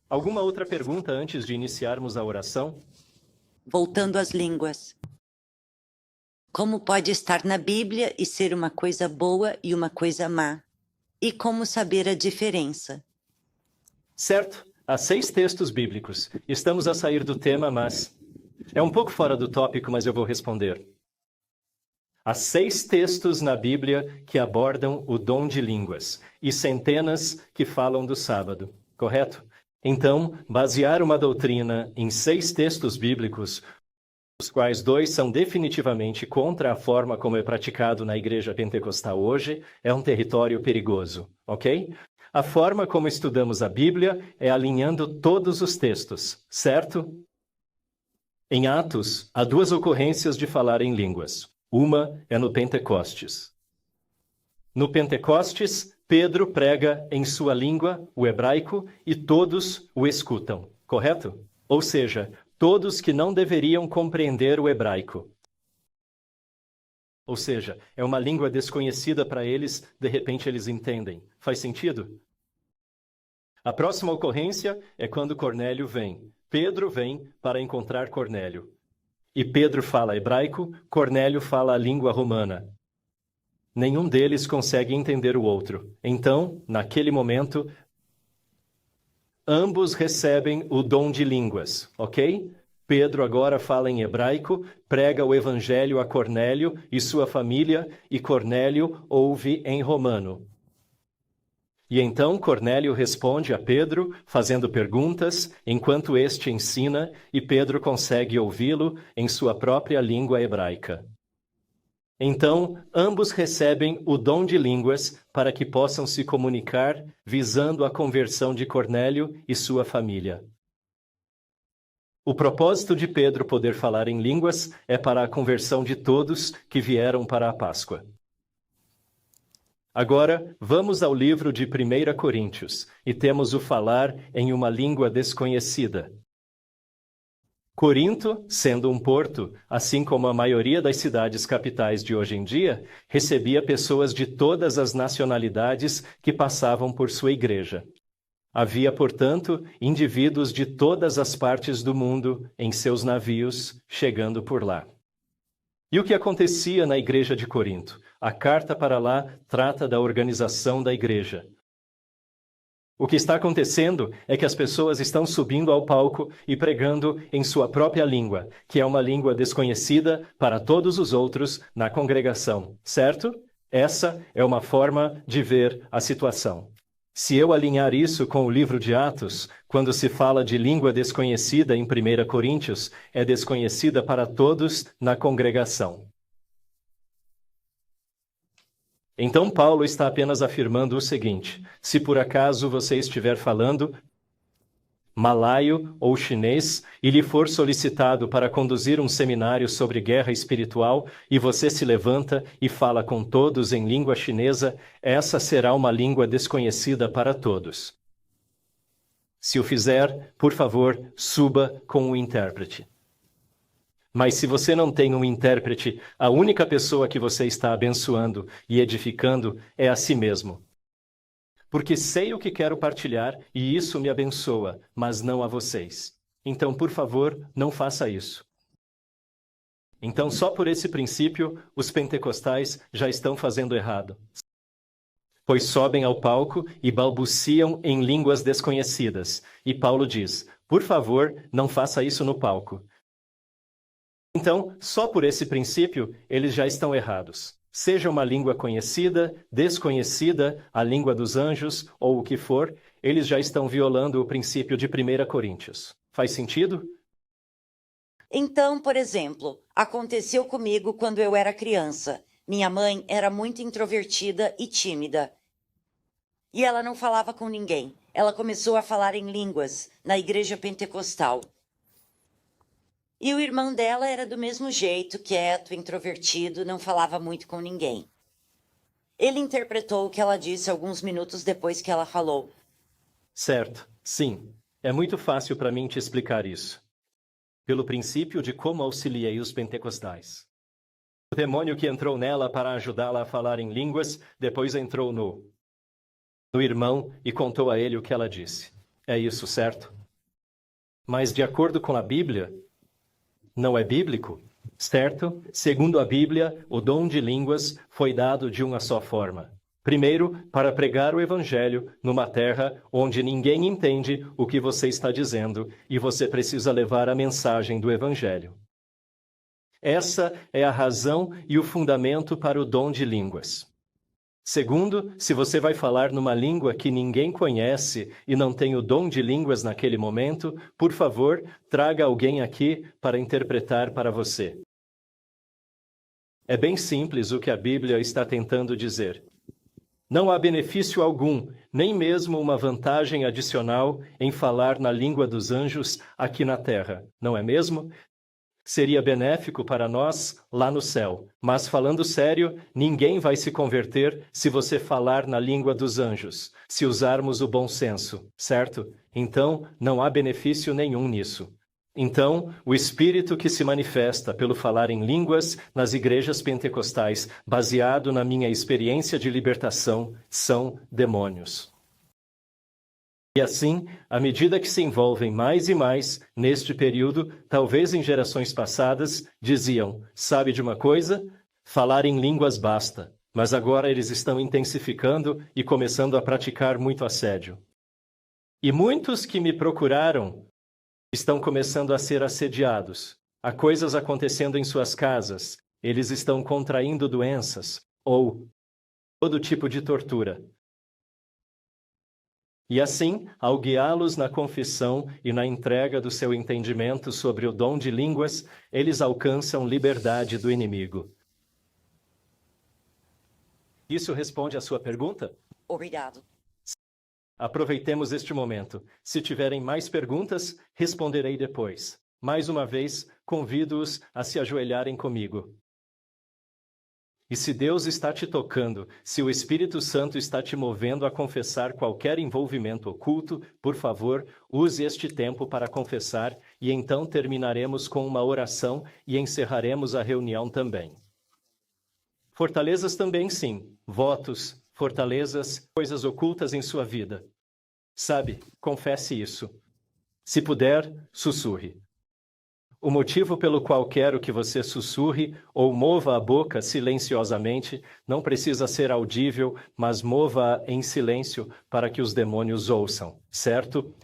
[SPEAKER 2] Alguma outra pergunta antes de iniciarmos a oração?
[SPEAKER 6] Voltando às línguas. Como pode estar na Bíblia e ser uma coisa boa e uma coisa má? E como saber a diferença?
[SPEAKER 2] Certo. Há 6 textos bíblicos. Estamos a sair do tema, mas é um pouco fora do tópico, mas eu vou responder. Há 6 textos na Bíblia que abordam o dom de línguas e centenas que falam do sábado, correto? Então, basear uma doutrina em 6 textos bíblicos, os quais dois são definitivamente contra a forma como é praticado na igreja pentecostal hoje, é um território perigoso, ok? A forma como estudamos a Bíblia é alinhando todos os textos, certo? Em Atos, há duas ocorrências de falar em línguas. Uma é no Pentecostes. No Pentecostes, Pedro prega em sua língua, o hebraico, e todos o escutam, correto? Ou seja, todos que não deveriam compreender o hebraico. Ou seja, é uma língua desconhecida para eles, de repente eles entendem. Faz sentido? A próxima ocorrência é quando Cornélio vem. Pedro vem para encontrar Cornélio. E Pedro fala hebraico, Cornélio fala a língua romana. Nenhum deles consegue entender o outro. Então, naquele momento, ambos recebem o dom de línguas, ok? Pedro agora fala em hebraico, prega o evangelho a Cornélio e sua família, e Cornélio ouve em romano. E então Cornélio responde a Pedro, fazendo perguntas, enquanto este ensina, e Pedro consegue ouvi-lo em sua própria língua hebraica. Então, ambos recebem o dom de línguas para que possam se comunicar, visando a conversão de Cornélio e sua família. O propósito de Pedro poder falar em línguas é para a conversão de todos que vieram para a Páscoa. Agora, vamos ao livro de 1 Coríntios, e temos o falar em uma língua desconhecida. Corinto, sendo um porto, assim como a maioria das cidades capitais de hoje em dia, recebia pessoas de todas as nacionalidades que passavam por sua igreja. Havia, portanto, indivíduos de todas as partes do mundo em seus navios chegando por lá. E o que acontecia na igreja de Corinto? A carta para lá trata da organização da igreja. O que está acontecendo é que as pessoas estão subindo ao palco e pregando em sua própria língua, que é uma língua desconhecida para todos os outros na congregação, certo? Essa é uma forma de ver a situação. Se eu alinhar isso com o livro de Atos, quando se fala de língua desconhecida em 1 Coríntios, é desconhecida para todos na congregação. Então Paulo está apenas afirmando o seguinte: se por acaso você estiver falando malaio ou chinês e lhe for solicitado para conduzir um seminário sobre guerra espiritual e você se levanta e fala com todos em língua chinesa, essa será uma língua desconhecida para todos. Se o fizer, por favor, suba com um intérprete. Mas se você não tem um intérprete, a única pessoa que você está abençoando e edificando é a si mesmo. Porque sei o que quero partilhar e isso me abençoa, mas não a vocês. Então, por favor, não faça isso. Então, só por esse princípio, os pentecostais já estão fazendo errado. Pois sobem ao palco e balbuciam em línguas desconhecidas. E Paulo diz, por favor, não faça isso no palco. Então, só por esse princípio, eles já estão errados. Seja uma língua conhecida, desconhecida, a língua dos anjos ou o que for, eles já estão violando o princípio de 1 Coríntios. Faz sentido?
[SPEAKER 6] Então, por exemplo, aconteceu comigo quando eu era criança. Minha mãe era muito introvertida e tímida. E ela não falava com ninguém. Ela começou a falar em línguas na igreja pentecostal. E o irmão dela era do mesmo jeito, quieto, introvertido, não falava muito com ninguém. Ele interpretou o que ela disse alguns minutos depois que ela falou.
[SPEAKER 2] Certo, sim. É muito fácil para mim te explicar isso. Pelo princípio de como auxiliei os pentecostais. O demônio que entrou nela para ajudá-la a falar em línguas, depois entrou no irmão e contou a ele o que ela disse. É isso, certo? Mas de acordo com a Bíblia, não é bíblico, certo? Segundo a Bíblia, o dom de línguas foi dado de uma só forma. Primeiro, para pregar o evangelho numa terra onde ninguém entende o que você está dizendo e você precisa levar a mensagem do evangelho. Essa é a razão e o fundamento para o dom de línguas. Segundo, se você vai falar numa língua que ninguém conhece e não tem o dom de línguas naquele momento, por favor, traga alguém aqui para interpretar para você. É bem simples o que a Bíblia está tentando dizer. Não há benefício algum, nem mesmo uma vantagem adicional em falar na língua dos anjos aqui na terra, não é mesmo? Seria benéfico para nós lá no céu. Mas falando sério, ninguém vai se converter se você falar na língua dos anjos, se usarmos o bom senso, certo? Então, não há benefício nenhum nisso. Então, o Espírito que se manifesta pelo falar em línguas nas igrejas pentecostais, baseado na minha experiência de libertação, são demônios. E assim, à medida que se envolvem mais e mais neste período, talvez em gerações passadas, diziam, sabe de uma coisa? Falar em línguas basta. Mas agora eles estão intensificando e começando a praticar muito assédio. E muitos que me procuraram estão começando a ser assediados. Há coisas acontecendo em suas casas. Eles estão contraindo doenças ou todo tipo de tortura. E assim, ao guiá-los na confissão e na entrega do seu entendimento sobre o dom de línguas, eles alcançam liberdade do inimigo. Isso responde à sua pergunta?
[SPEAKER 6] Obrigado.
[SPEAKER 2] Aproveitemos este momento. Se tiverem mais perguntas, responderei depois. Mais uma vez, convido-os a se ajoelharem comigo. E se Deus está te tocando, se o Espírito Santo está te movendo a confessar qualquer envolvimento oculto, por favor, use este tempo para confessar e então terminaremos com uma oração e encerraremos a reunião também. Fortalezas também sim, votos, fortalezas, coisas ocultas em sua vida. Sabe, confesse isso. Se puder, sussurre. O motivo pelo qual quero que você sussurre ou mova a boca silenciosamente não precisa ser audível, mas mova-a em silêncio para que os demônios ouçam, certo?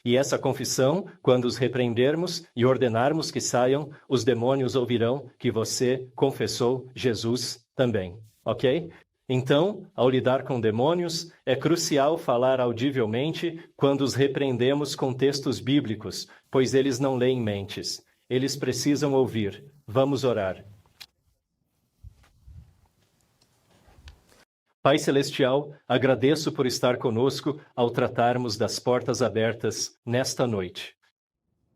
[SPEAKER 2] E essa confissão, quando os repreendermos e ordenarmos que saiam, os demônios ouvirão que você confessou Jesus também, ok? Então, ao lidar com demônios, é crucial falar audivelmente quando os repreendemos com textos bíblicos, pois eles não leem mentes. Eles precisam ouvir. Vamos orar. Pai Celestial, agradeço por estar conosco ao tratarmos das portas abertas nesta noite.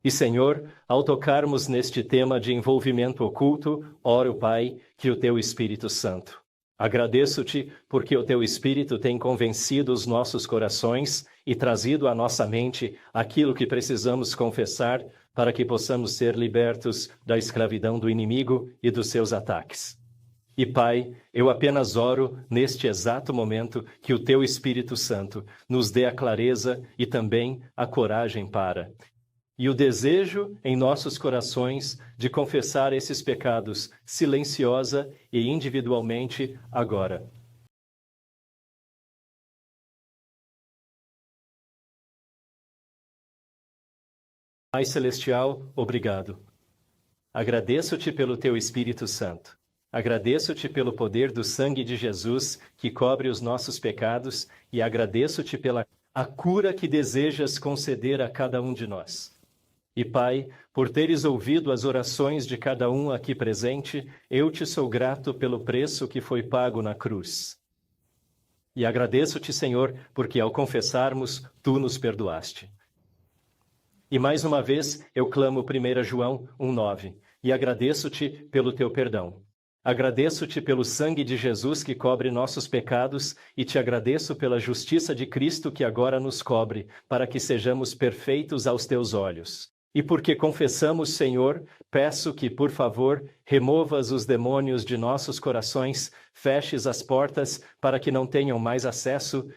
[SPEAKER 2] E, Senhor, ao tocarmos neste tema de envolvimento oculto, oro, Pai, que o Teu Espírito Santo. Agradeço-te porque o Teu Espírito tem convencido os nossos corações e trazido à nossa mente aquilo que precisamos confessar para que possamos ser libertos da escravidão do inimigo e dos seus ataques. E, Pai, eu apenas oro neste exato momento que o Teu Espírito Santo nos dê a clareza e também a coragem para... E o desejo em nossos corações de confessar esses pecados silenciosa e individualmente agora. Pai Celestial, obrigado. Agradeço-te pelo Teu Espírito Santo. Agradeço-te pelo poder do sangue de Jesus que cobre os nossos pecados e agradeço-te pela a cura que desejas conceder a cada um de nós. E, Pai, por teres ouvido as orações de cada um aqui presente, eu te sou grato pelo preço que foi pago na cruz. E agradeço-te, Senhor, porque ao confessarmos, Tu nos perdoaste. E mais uma vez, eu clamo 1 João 1,9, e agradeço-te pelo Teu perdão. Agradeço-te pelo sangue de Jesus que cobre nossos pecados e te agradeço pela justiça de Cristo que agora nos cobre, para que sejamos perfeitos aos Teus olhos. E porque confessamos, Senhor, peço que, por favor, removas os demônios de nossos corações, feches as portas para que não tenham mais acesso.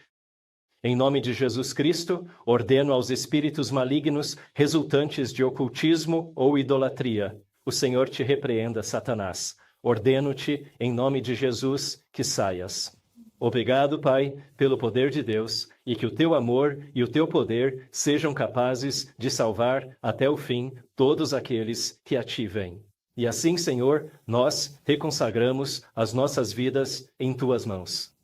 [SPEAKER 2] Em nome de Jesus Cristo, ordeno aos espíritos malignos resultantes de ocultismo ou idolatria. O Senhor te repreenda, Satanás. Ordeno-te, em nome de Jesus, que saias. Obrigado, Pai, pelo poder de Deus, e que o Teu amor e o Teu poder sejam capazes de salvar até o fim todos aqueles que a Ti vêm. E assim, Senhor, nós reconsagramos as nossas vidas em Tuas mãos.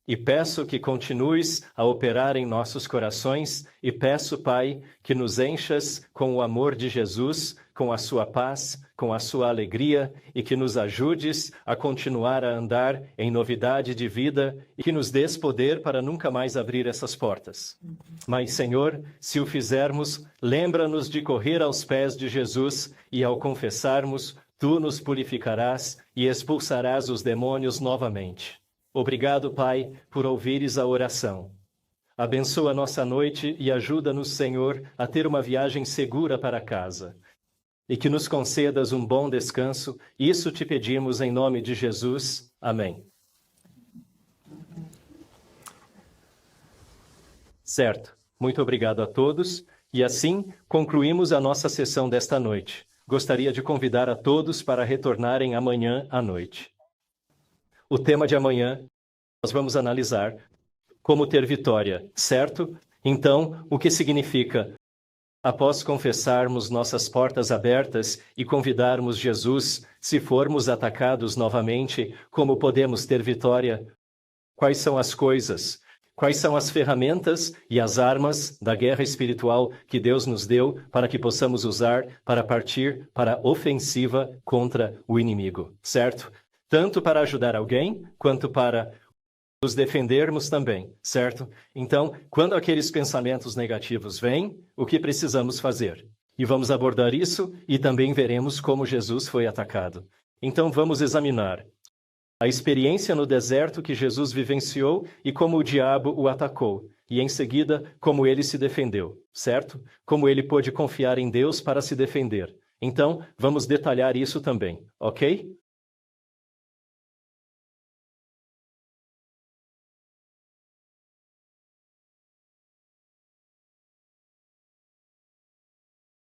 [SPEAKER 2] E peço que continues a operar em nossos corações, e peço, Pai, que nos enchas com o amor de Jesus, com a sua paz, com a sua alegria, e que nos ajudes a continuar a andar em novidade de vida e que nos dês poder para nunca mais abrir essas portas. Mas, Senhor, se o fizermos, lembra-nos de correr aos pés de Jesus e, ao confessarmos, tu nos purificarás e expulsarás os demônios novamente. Obrigado, Pai, por ouvires a oração. Abençoa nossa noite e ajuda-nos, Senhor, a ter uma viagem segura para casa. E que nos concedas um bom descanso. Isso te pedimos em nome de Jesus. Amém. Certo. Muito obrigado a todos. E assim concluímos a nossa sessão desta noite. Gostaria de convidar a todos para retornarem amanhã à noite. O tema de amanhã, nós vamos analisar como ter vitória, certo? Então, o que significa? Após confessarmos nossas portas abertas e convidarmos Jesus, se formos atacados novamente, como podemos ter vitória? Quais são as coisas? Quais são as ferramentas e as armas da guerra espiritual que Deus nos deu para que possamos usar para partir para a ofensiva contra o inimigo, certo? Tanto para ajudar alguém, quanto para nos defendermos também, certo? Então, quando aqueles pensamentos negativos vêm, o que precisamos fazer? E vamos abordar isso e também veremos como Jesus foi atacado. Então, vamos examinar a experiência no deserto que Jesus vivenciou e como o diabo o atacou. E, em seguida, como ele se defendeu, certo? Como ele pôde confiar em Deus para se defender. Então, vamos detalhar isso também, ok?